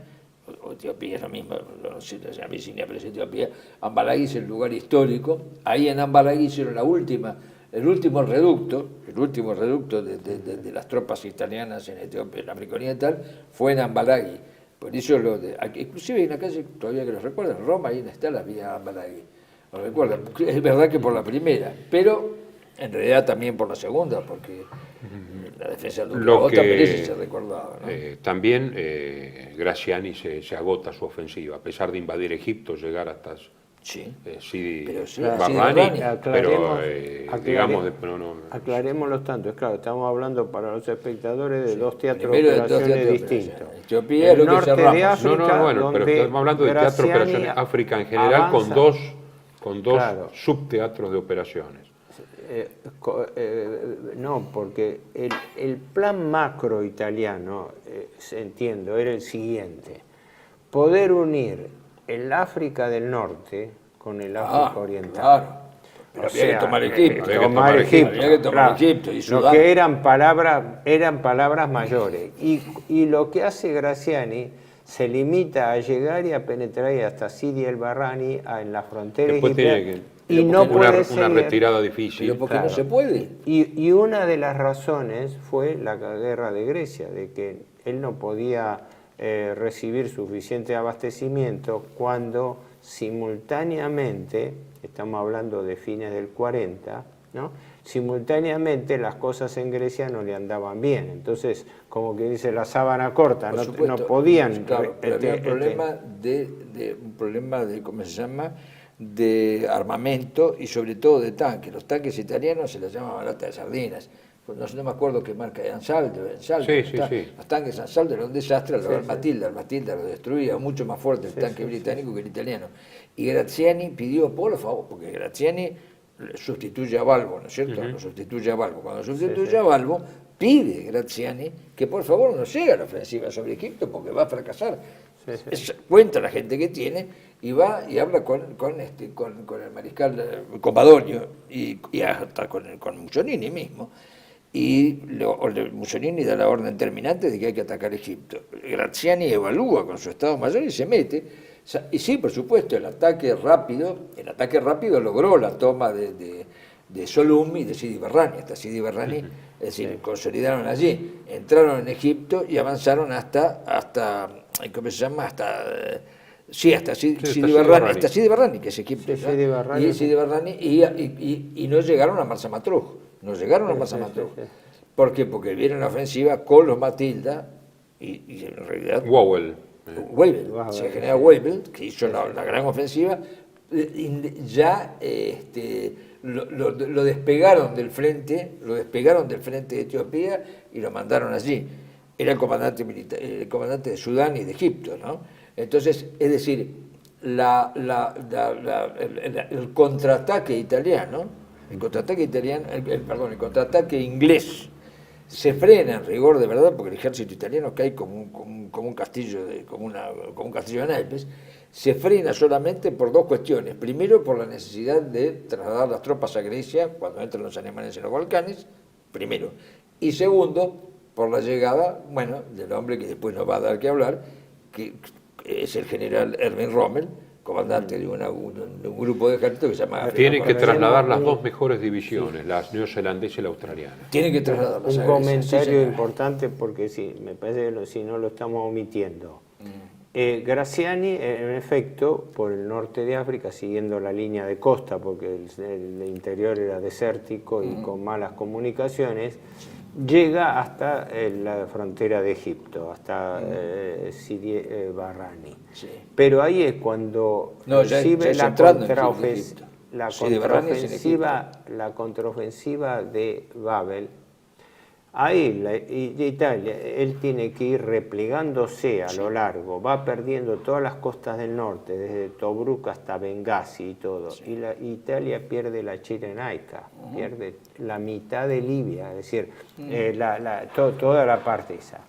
o Etiopía es lo mismo, no sé si es Abisinia, pero es Etiopía. Ambalagi es el lugar histórico. Ahí en Ambalagi hicieron el último reducto de las tropas italianas en Etiopía, en África Oriental, fue en Ambalagi. Por eso inclusive hay una calle todavía que lo recuerdan, en Roma, ahí está la vía Ambalagi. Lo recuerdan. Es verdad que por la primera, pero en realidad también por la segunda, porque la defensa de Aosta Pérez se recordaba. ¿No? También Graziani se agota su ofensiva, a pesar de invadir Egipto, llegar hasta Sidi Barrani, pero digamos... Aclarémoslo tanto, es claro, estamos hablando para los espectadores de dos teatros de operaciones distintos. Etiopía es lo que cerramos. Pero estamos hablando de teatro de operaciones África en general, con dos subteatros de operaciones. No, porque el plan macro italiano, entiendo, era el siguiente: poder unir el África del Norte con el África Oriental. Claro. Pero había que tomar Egipto. Había que tomar Egipto y Sudán. Lo que eran palabras mayores. Y lo que hace Graziani se limita a llegar y a penetrar hasta Sidi el Barrani en la frontera egipcia. Y no puede una retirada difícil. Pero porque no se puede. Y una de las razones fue la guerra de Grecia, de que él no podía recibir suficiente abastecimiento cuando simultáneamente, estamos hablando de fines del 40, ¿no? Simultáneamente las cosas en Grecia no le andaban bien. Entonces, como que dice la sábana corta, no podían... Claro, pero había un problema de, ¿cómo se llama?, de armamento y sobre todo de tanques. Los tanques italianos se les llamaban lata de sardinas. No me acuerdo qué marca de Ansaldo. Los tanques Ansaldo eran un desastre, el Matilda lo destruía, mucho más fuerte el tanque británico que el italiano. Y Graziani pidió por favor, porque Graziani sustituye a Balbo, ¿no es cierto? Lo sustituye a Balbo. Cuando sustituye a Balbo, pide Graziani que por favor no llegue a la ofensiva sobre Egipto porque va a fracasar. Cuenta la gente que tiene y va y habla con el mariscal, con Badoglio y hasta con Mussolini mismo. Y Mussolini da la orden terminante de que hay que atacar Egipto. Graziani evalúa con su Estado Mayor y se mete. Y sí, por supuesto, el ataque rápido logró la toma de Solum y de Sidi Barrani. Hasta Sidi Barrani, es decir, consolidaron allí, entraron en Egipto y avanzaron hasta ¿cómo se llama? Hasta Sidi Barrani, que es Egipto. Sidi Barrani, y no llegaron a Marsa Matruh. ¿Por qué? Porque vieron la ofensiva con los Matilda y en realidad... Wawel, se genera Wawel, que hizo la gran ofensiva, ya lo despegaron del frente de Etiopía y lo mandaron allí. Era el comandante de Sudán y de Egipto, ¿no? Entonces, es decir, el contraataque italiano, el contraataque inglés se frena en rigor de verdad, porque el ejército italiano cae como un castillo de naipes, se frena solamente por dos cuestiones. Primero, por la necesidad de trasladar las tropas a Grecia cuando entran los alemanes en los Balcanes, primero. Y segundo, por la llegada, del hombre que después nos va a dar que hablar, que es el general Erwin Rommel, comandante de un grupo de ejército que se llama... Tienen que trasladar las dos mejores divisiones, la neozelandesa y la australiana. Tienen que trasladarlas. Un comentario importante, porque me parece que si no lo estamos omitiendo. Graziani, en efecto, por el norte de África, siguiendo la línea de costa, porque el interior era desértico y con malas comunicaciones, llega hasta la frontera de Egipto, hasta Sidi Barrani. Sí. Pero ahí es cuando recibe la contraofensiva. la contraofensiva de Babel, ahí Italia, él tiene que ir replegándose a lo largo, va perdiendo todas las costas del norte, desde Tobruk hasta Bengasi y todo, y Italia pierde la Cirenaica, pierde la mitad de Libia, es decir, toda la parte esa.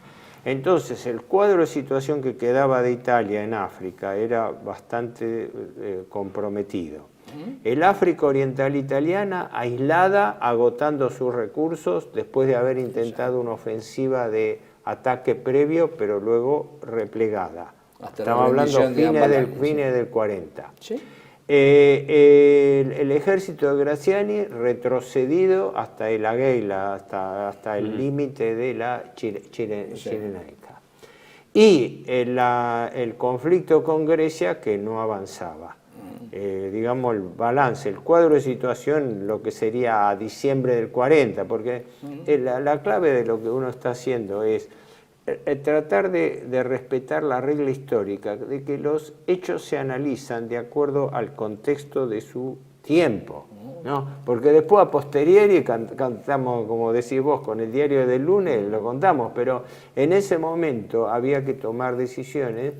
Entonces, el cuadro de situación que quedaba de Italia en África era bastante comprometido. El África Oriental Italiana, aislada, agotando sus recursos, después de haber intentado una ofensiva de ataque previo, pero luego replegada. Estamos hablando fines del 40. ¿Sí? El ejército de Graziani retrocedido hasta el Águila, hasta el límite de la Cirenaica. Y el conflicto con Grecia que no avanzaba. Digamos, el balance, el cuadro de situación, lo que sería a diciembre del 40, porque la clave de lo que uno está haciendo es tratar de respetar la regla histórica, de que los hechos se analizan de acuerdo al contexto de su tiempo, ¿no? Porque después a posteriori cantamos, como decís vos, con el diario del lunes lo contamos, pero en ese momento había que tomar decisiones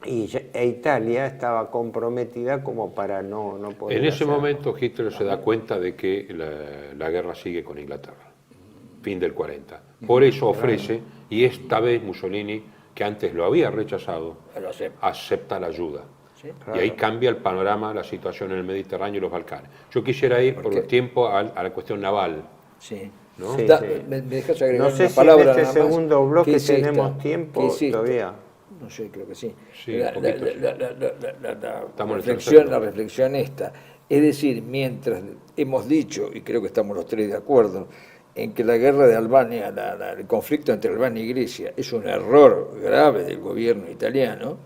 e Italia estaba comprometida como para no poder En ese hacerlo. momento Hitler se da cuenta de que la guerra sigue con Inglaterra, fin del 40. Por eso ofrece, y esta vez Mussolini, que antes lo había rechazado, acepta la ayuda. ¿Sí? Y ahí cambia el panorama, la situación en el Mediterráneo y los Balcanes. Yo quisiera ir por el tiempo a la cuestión naval. Sí. ¿No? Sí, ¿Me dejas agregar no sé una si palabra en este segundo bloque tenemos tiempo todavía. No sé, creo que sí. La reflexión esta. Es decir, mientras hemos dicho, y creo que estamos los tres de acuerdo, en que la guerra de Albania, el conflicto entre Albania y Grecia, es un error grave del gobierno italiano,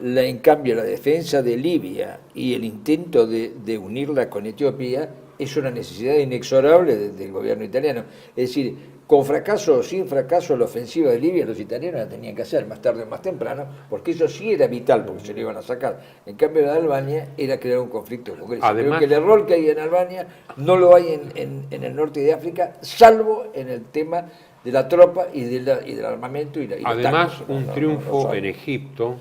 en cambio la defensa de Libia y el intento de unirla con Etiopía es una necesidad inexorable del gobierno italiano. Es decir, con fracaso o sin fracaso, la ofensiva de Libia los italianos la tenían que hacer más tarde o más temprano, porque eso sí era vital, porque se lo iban a sacar. En cambio, la de Albania era crear un conflicto con Grecia. Además, creo que el error que hay en Albania no lo hay en el norte de África, salvo en el tema de la tropa y del armamento. Además, un triunfo en Egipto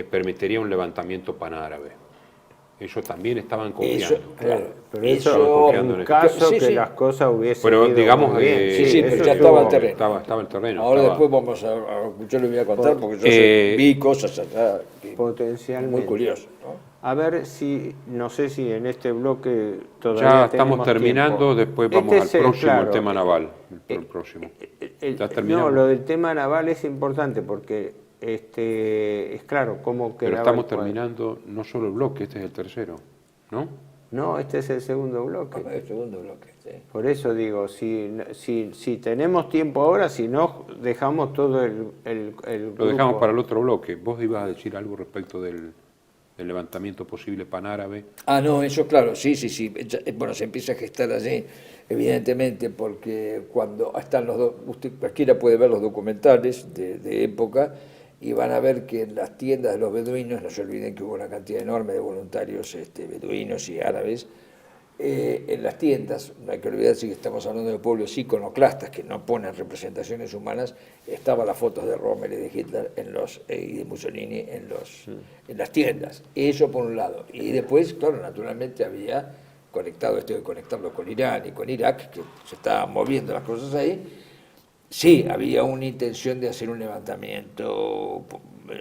permitiría un levantamiento panárabe. Ellos también estaban confiando. Pero eso en caso que las cosas hubiesen ido digamos, bien. Pero ya estaba el terreno. Estaba el terreno. Ahora después vamos a yo le voy a contar, porque yo vi cosas allá potencialmente muy curiosas, ¿no? A ver si, no sé si en este bloque todavía ya estamos terminando, tiempo. Después vamos al próximo, el tema naval. El próximo. No, lo del tema naval es importante porque es claro cómo quedaba. Pero estamos terminando no solo el bloque, este es el tercero, ¿no? No, este es el segundo bloque. El segundo bloque, sí. Por eso digo, si tenemos tiempo ahora, si no, dejamos todo el Lo dejamos para el otro bloque. Vos ibas a decir algo respecto del levantamiento posible panárabe. No, eso claro, sí. Bueno, se empieza a gestar allí, evidentemente, porque cuando están los dos, cualquiera puede ver los documentales de época, y van a ver que en las tiendas de los beduinos, no se olviden que hubo una cantidad enorme de voluntarios beduinos y árabes, en las tiendas, no hay que olvidarse que estamos hablando de pueblos iconoclastas que no ponen representaciones humanas, estaban las fotos de Rommel y de Hitler y de Mussolini en las tiendas. Eso por un lado. Y después, claro, naturalmente había conectado esto de conectarlo con Irán y con Irak, que se estaban moviendo las cosas ahí. Sí, había una intención de hacer un levantamiento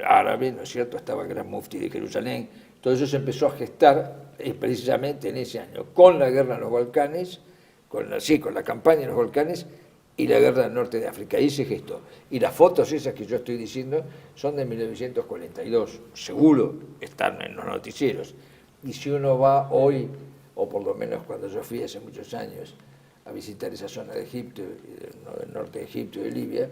árabe, ¿no es cierto? Estaba el gran mufti de Jerusalén. Todo eso se empezó a gestar precisamente en ese año, con la guerra en los Balcanes, con la campaña en los Balcanes y la guerra del norte de África. Ahí se gestó. Y las fotos esas que yo estoy diciendo son de 1942. Seguro están en los noticieros. Y si uno va hoy, o por lo menos cuando yo fui hace muchos años, a visitar esa zona de Egipto, del norte de Egipto y de Libia,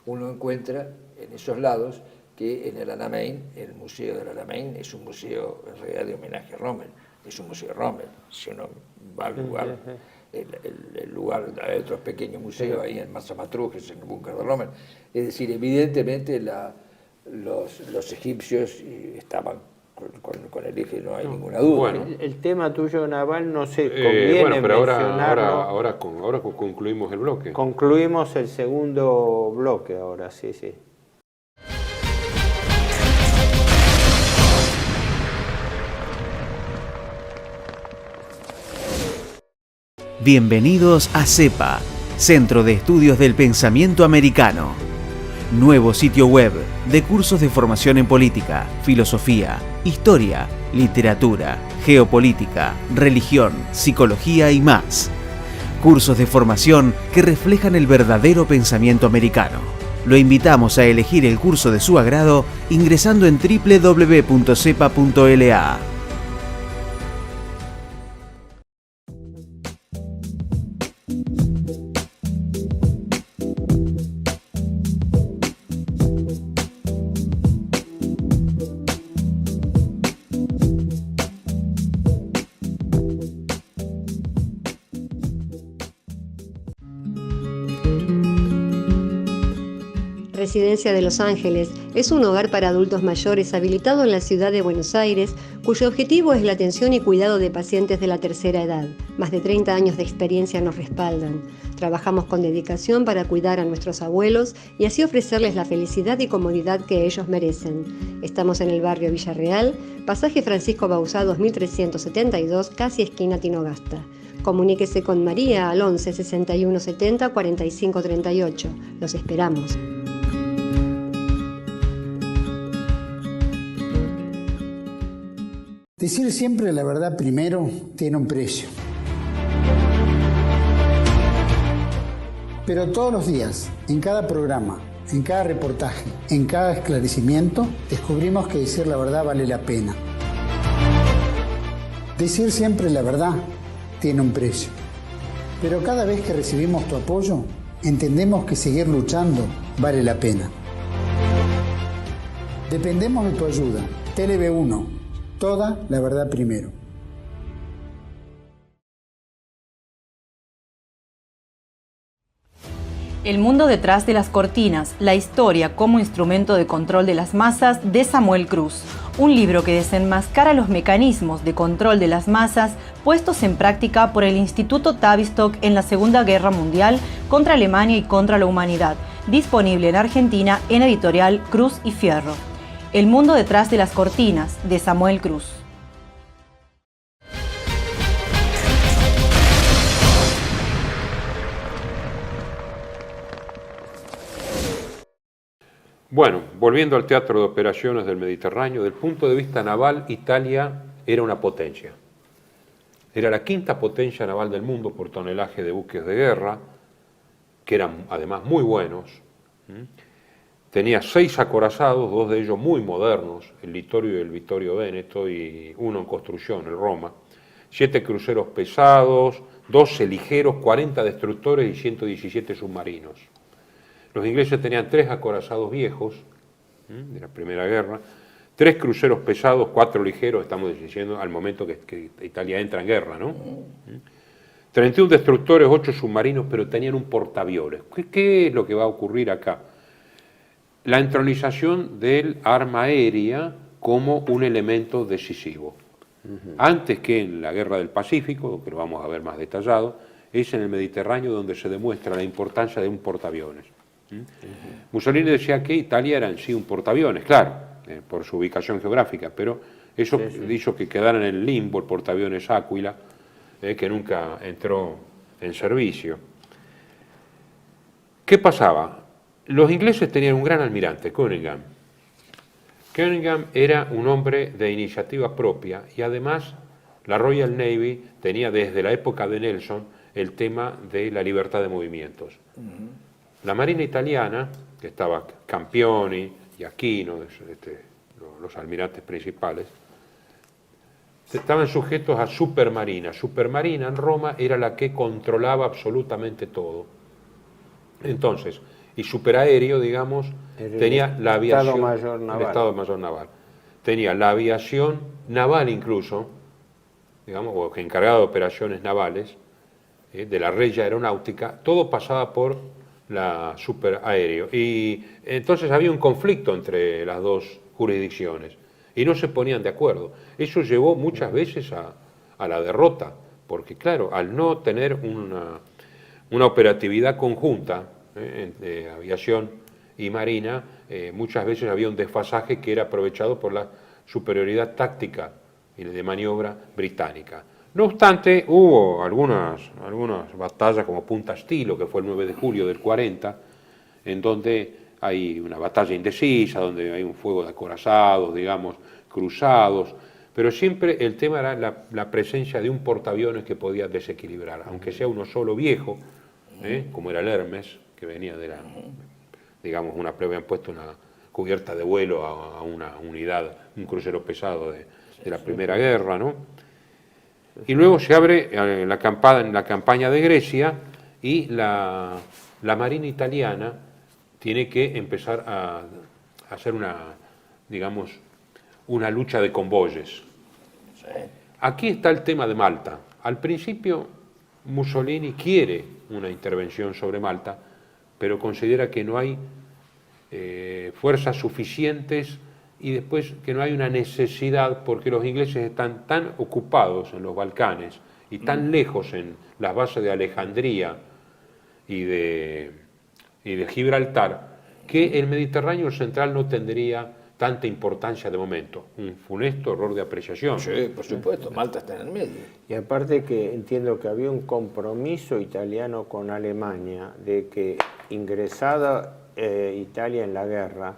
uno encuentra en esos lados que en el Alamein, el museo del Alamein es un museo en realidad de homenaje a Rommel, es un museo Rommel. Si uno va al lugar, el lugar, hay otros pequeños museos ahí en Marsa Matrujes, en el búnker de Rommel. Es decir, evidentemente los egipcios estaban con el eje no hay ninguna duda. Bueno. El tema tuyo naval no se conviene bueno, pero mencionarlo. ahora concluimos el bloque. Concluimos el segundo bloque ahora, sí. Bienvenidos a CEPA, Centro de Estudios del Pensamiento Americano. Nuevo sitio web de cursos de formación en política, filosofía, historia, literatura, geopolítica, religión, psicología y más. Cursos de formación que reflejan el verdadero pensamiento americano. Lo invitamos a elegir el curso de su agrado ingresando en www.cepa.la. Residencia de Los Ángeles es un hogar para adultos mayores habilitado en la ciudad de Buenos Aires, cuyo objetivo es la atención y cuidado de pacientes de la tercera edad. Más de 30 años de experiencia nos respaldan. Trabajamos con dedicación para cuidar a nuestros abuelos y así ofrecerles la felicidad y comodidad que ellos merecen. Estamos en el barrio Villarreal, pasaje Francisco Bauzá 2372, casi esquina Tinogasta. Comuníquese con María al 11 61 70 45 38. Los esperamos. Decir siempre la verdad primero tiene un precio. Pero todos los días, en cada programa, en cada reportaje, en cada esclarecimiento, descubrimos que decir la verdad vale la pena. Decir siempre la verdad tiene un precio. Pero cada vez que recibimos tu apoyo, entendemos que seguir luchando vale la pena. Dependemos de tu ayuda. TLB1. Toda la verdad primero. El mundo detrás de las cortinas, la historia como instrumento de control de las masas de Samuel Cruz. Un libro que desenmascara los mecanismos de control de las masas puestos en práctica por el Instituto Tavistock en la Segunda Guerra Mundial contra Alemania y contra la humanidad. Disponible en Argentina en editorial Cruz y Fierro. El mundo detrás de las cortinas, de Samuel Cruz. Bueno, volviendo al teatro de operaciones del Mediterráneo, desde el punto de vista naval, Italia era una potencia. Era la quinta potencia naval del mundo por tonelaje de buques de guerra, que eran además muy buenos. Tenía 6 acorazados, 2 de ellos muy modernos, el Littorio y el Vittorio Veneto, y uno en construcción, el Roma, 7 cruceros pesados, 12 ligeros, 40 destructores y 117 submarinos. Los ingleses tenían 3 acorazados viejos de la Primera Guerra, 3 cruceros pesados, 4 ligeros, estamos diciendo al momento que Italia entra en guerra, ¿no? 31 destructores, 8 submarinos, pero tenían un portaaviones. ¿Qué es lo que va a ocurrir acá? La entronización del arma aérea como un elemento decisivo. Antes que en la Guerra del Pacífico, que lo vamos a ver más detallado, es en el Mediterráneo donde se demuestra la importancia de un portaaviones. Mussolini decía que Italia era en sí un portaaviones, claro, por su ubicación geográfica, pero eso hizo que quedara en el limbo el portaaviones Áquila, que nunca entró en servicio. ¿Qué pasaba? Los ingleses tenían un gran almirante, Cunningham. Cunningham era un hombre de iniciativa propia y además la Royal Navy tenía desde la época de Nelson el tema de la libertad de movimientos. La Marina italiana, que estaba Campioni y Aquino, los almirantes principales, estaban sujetos a Supermarina. Supermarina en Roma era la que controlaba absolutamente todo. Entonces, y superaéreo, digamos, tenía la aviación, el Estado Mayor Naval. Tenía la aviación naval incluso, digamos, o encargada de operaciones navales, de la Regia Aeronáutica, todo pasaba por la superaéreo. Y entonces había un conflicto entre las dos jurisdicciones. y no se ponían de acuerdo. Eso llevó muchas veces a la derrota, porque claro, al no tener una operatividad conjunta de aviación y marina, muchas veces había un desfasaje que era aprovechado por la superioridad táctica y de maniobra británica. No obstante, hubo algunas batallas como Punta Estilo, que fue el 9 de julio del 40, en donde hay una batalla indecisa, donde hay un fuego de acorazados, digamos, cruzados, pero siempre el tema era la presencia de un portaaviones que podía desequilibrar, aunque sea uno solo viejo, como era el Hermes, que venía de la, digamos, habían puesto una cubierta de vuelo a una unidad, un crucero pesado de la Primera Guerra, ¿no? Y luego se abre la campaña de Grecia y la Marina italiana tiene que empezar a hacer una lucha de convoyes. Aquí está el tema de Malta. Al principio Mussolini quiere una intervención sobre Malta, pero considera que no hay fuerzas suficientes y después que no hay una necesidad porque los ingleses están tan ocupados en los Balcanes y tan lejos en las bases de Alejandría y de Gibraltar que el Mediterráneo central no tendría tanta importancia de momento. Un funesto error de apreciación. Sí, por supuesto, Malta está en el medio. Y aparte que entiendo que había un compromiso italiano con Alemania de que ingresada Italia en la guerra,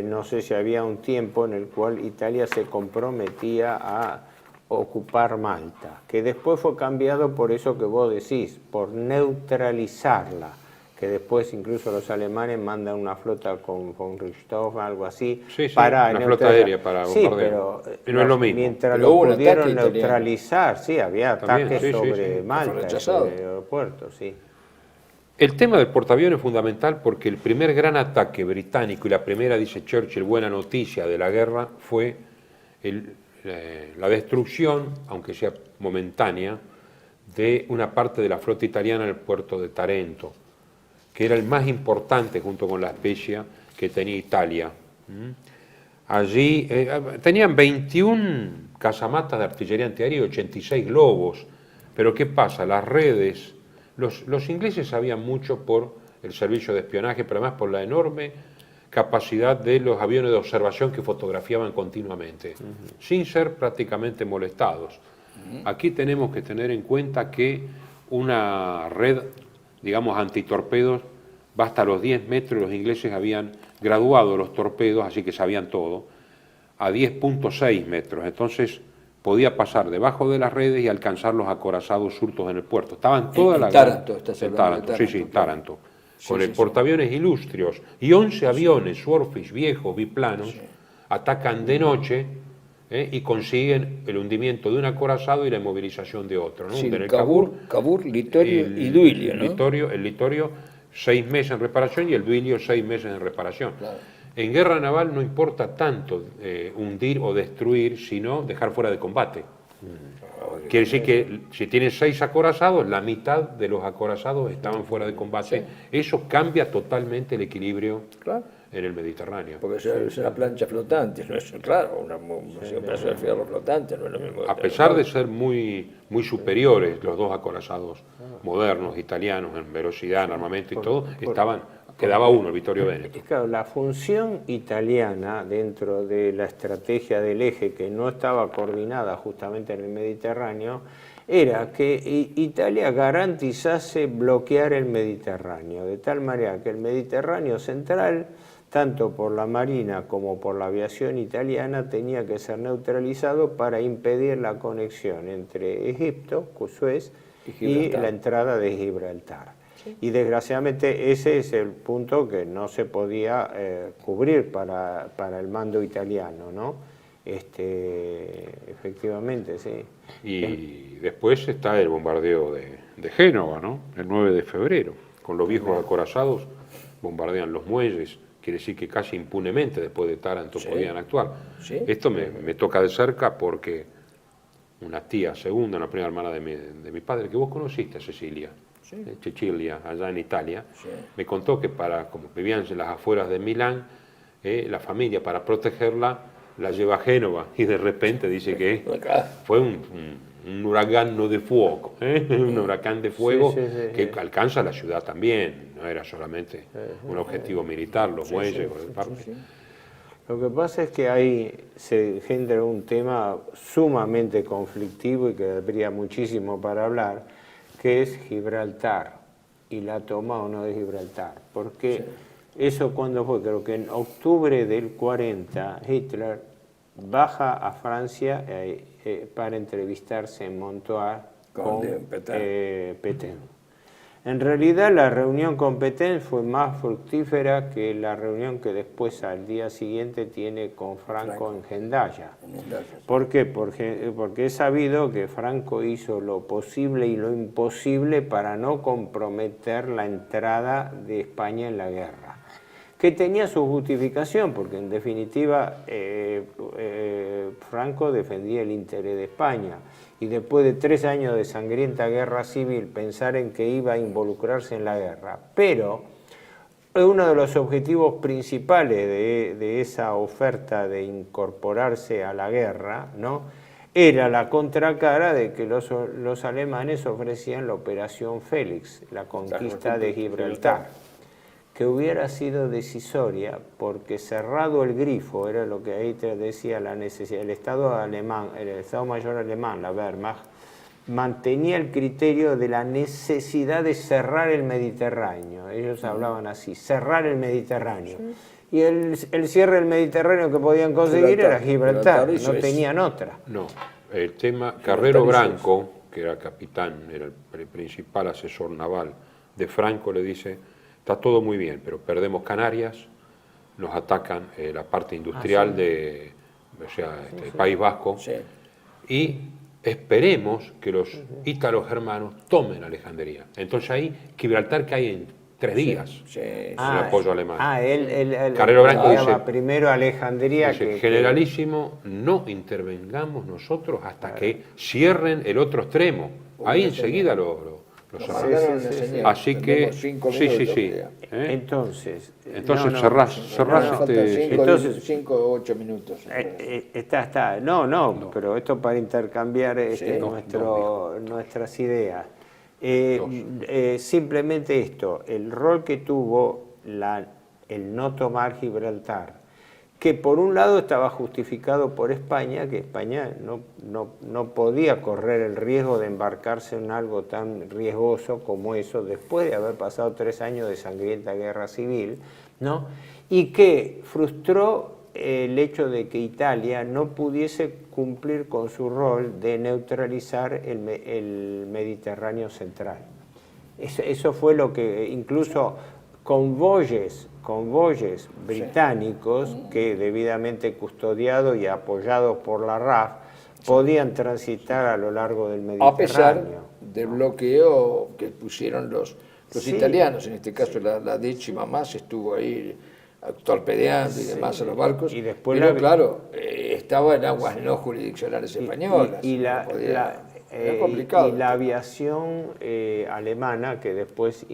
no sé si había un tiempo en el cual Italia se comprometía a ocupar Malta, que después fue cambiado por eso que vos decís, por neutralizarla, que después incluso los alemanes mandan una flota con Richthofen, algo así, para una flota aérea para bombardear. Pero no es lo mismo. Mientras lo pudieron neutralizar, sí, había ataques sobre Malta, sobre el aeropuerto, sí. El tema del portaaviones es fundamental porque el primer gran ataque británico y la primera, dice Churchill, buena noticia de la guerra fue la destrucción, aunque sea momentánea, de una parte de la flota italiana en el puerto de Tarento, que era el más importante junto con la Spezia que tenía Italia. Allí tenían 21 casamatas de artillería antiaérea y 86 globos, pero ¿qué pasa? Las redes... Los ingleses sabían mucho por el servicio de espionaje, pero además por la enorme capacidad de los aviones de observación que fotografiaban continuamente, sin ser prácticamente molestados. Aquí tenemos que tener en cuenta que una red, digamos, antitorpedos va hasta los 10 metros, y los ingleses habían graduado los torpedos, así que sabían todo, a 10.6 metros. Entonces podía pasar debajo de las redes y alcanzar los acorazados surtos en el puerto. Estaban todas las... Taranto, estás hablando de Taranto. Sí, Taranto. Con el portaaviones Illustrios y 11 aviones Swordfish viejos, biplanos, atacan de noche y consiguen el hundimiento de un acorazado y la inmovilización de otro, ¿no? Sí, el Cavour, Littorio y Duilio, ¿no? El Littorio 6 meses en reparación y el Duilio 6 meses en reparación. Claro. En guerra naval no importa tanto hundir o destruir, sino dejar fuera de combate. Quiere decir que si tienes 6 acorazados, la mitad de los acorazados estaban fuera de combate. Sí. Eso cambia totalmente el equilibrio en el Mediterráneo. Porque es una plancha flotante, no es, claro, un pedazo de fierro flotante, no es lo mismo. A pesar de ser muy superiores los dos acorazados modernos, italianos, en velocidad, en armamento y todo, quedaba uno, el Vittorio Veneto. Claro, la función italiana dentro de la estrategia del eje, que no estaba coordinada justamente en el Mediterráneo, era que Italia garantizase bloquear el Mediterráneo, de tal manera que el Mediterráneo central, tanto por la marina como por la aviación italiana, tenía que ser neutralizado para impedir la conexión entre Egipto, Suez, y la entrada de Gibraltar. Y desgraciadamente ese es el punto que no se podía cubrir para el mando italiano, ¿no? Efectivamente, sí. Y después está el bombardeo de Génova, ¿no? El 9 de febrero, con los viejos acorazados bombardean los muelles, quiere decir que casi impunemente después de Taranto podían actuar. Sí. Esto me toca de cerca porque una tía segunda, una primera hermana de mi padre, que vos conociste, Cecilia, Cecilia, allá en Italia, me contó que como vivían en las afueras de Milán, la familia, para protegerla, la lleva a Génova y de repente dice que fue un huracán de fuego, un huracán de fuego que alcanza la ciudad también, no era solamente un objetivo militar, los muelles. Lo que pasa es que ahí se genera un tema sumamente conflictivo y que habría muchísimo para hablar, que es Gibraltar y la toma o no de Gibraltar. Porque eso cuando fue, creo que en octubre del 40, Hitler baja a Francia para entrevistarse en Montoir con Pétain. En realidad la reunión con Pétain fue más fructífera que la reunión que después al día siguiente tiene con Franco en Hendaya. ¿Por qué? Porque es sabido que Franco hizo lo posible y lo imposible para no comprometer la entrada de España en la guerra, que tenía su justificación, porque en definitiva Franco defendía el interés de España. Y después de 3 años de sangrienta guerra civil, pensar en que iba a involucrarse en la guerra. Pero uno de los objetivos principales de esa oferta de incorporarse a la guerra, ¿no?, era la contracara de que los alemanes ofrecían la Operación Félix, la conquista de Gibraltar, que hubiera sido decisoria porque cerrado el grifo, era lo que ahí te decía la necesidad, el Estado Mayor alemán, la Wehrmacht, mantenía el criterio de la necesidad de cerrar el Mediterráneo. Ellos hablaban así, cerrar el Mediterráneo. Y el cierre del Mediterráneo que podían conseguir era Gibraltar, no tenían otra. No, el tema, Carrero Branco, que era capitán, era el principal asesor naval de Franco, le dice: está todo muy bien, pero perdemos Canarias, nos atacan la parte industrial del País Vasco, y esperemos que los ítalos germanos tomen Alejandría. Entonces ahí Gibraltar cae en 3 días el apoyo alemán. Carrero Branco dice primero Alejandría. Dice, generalísimo, no intervengamos nosotros hasta que cierren el otro extremo. Ahí enseguida así que entonces cerrás entonces 5 o 8 minutos está pero esto para intercambiar nuestras ideas, simplemente esto, el rol que tuvo el no tomar Gibraltar, que por un lado estaba justificado por España, que España no podía correr el riesgo de embarcarse en algo tan riesgoso como eso, después de haber pasado 3 años de sangrienta guerra civil, ¿no? Y que frustró el hecho de que Italia no pudiese cumplir con su rol de neutralizar el Mediterráneo central. Eso fue lo que incluso convoyes británicos, que debidamente custodiados y apoyados por la RAF, podían transitar a lo largo del Mediterráneo. A pesar del bloqueo que pusieron los italianos, en este caso la 10ª más estuvo ahí torpedeando y demás a los barcos, y después claro, estaba en aguas no jurisdiccionales españolas. Era complicado. Y la aviación alemana, que después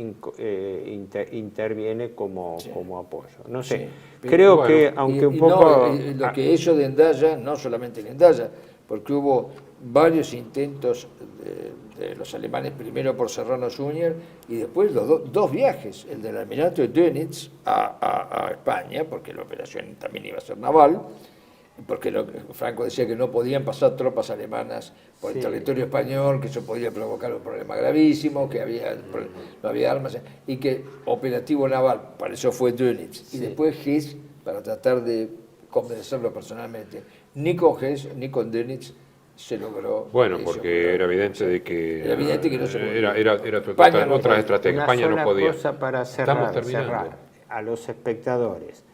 interviene como apoyo. No sé, creo que aunque un poco... lo que eso de Hendaya, no solamente en Hendaya, porque hubo varios intentos de los alemanes, primero por Serrano-Suñer y después los dos viajes, el del almirante Dönitz a España, porque la operación también iba a ser naval, porque Franco decía que no podían pasar tropas alemanas por el territorio español, que eso podía provocar un problema gravísimo, que no había armas, y que operativo naval, para eso fue Dönitz. Y después Hess, para tratar de convencerlo personalmente. Ni con Hess, ni con Dönitz se logró. Bueno, porque era evidente de que no se podía. Era otra estrategia. España no podía. Una cosa para cerrar a los espectadores.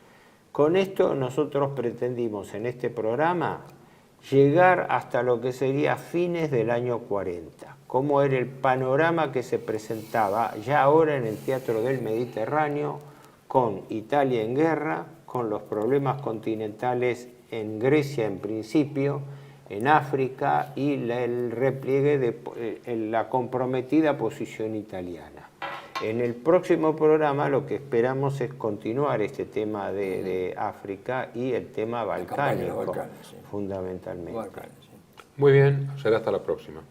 Con esto nosotros pretendimos en este programa llegar hasta lo que sería fines del año 40, cómo era el panorama que se presentaba ya ahora en el teatro del Mediterráneo, con Italia en guerra, con los problemas continentales en Grecia en principio, en África y el repliegue de la comprometida posición italiana. En el próximo programa lo que esperamos es continuar este tema de África y el tema balcánico, fundamentalmente. Muy bien, será hasta la próxima.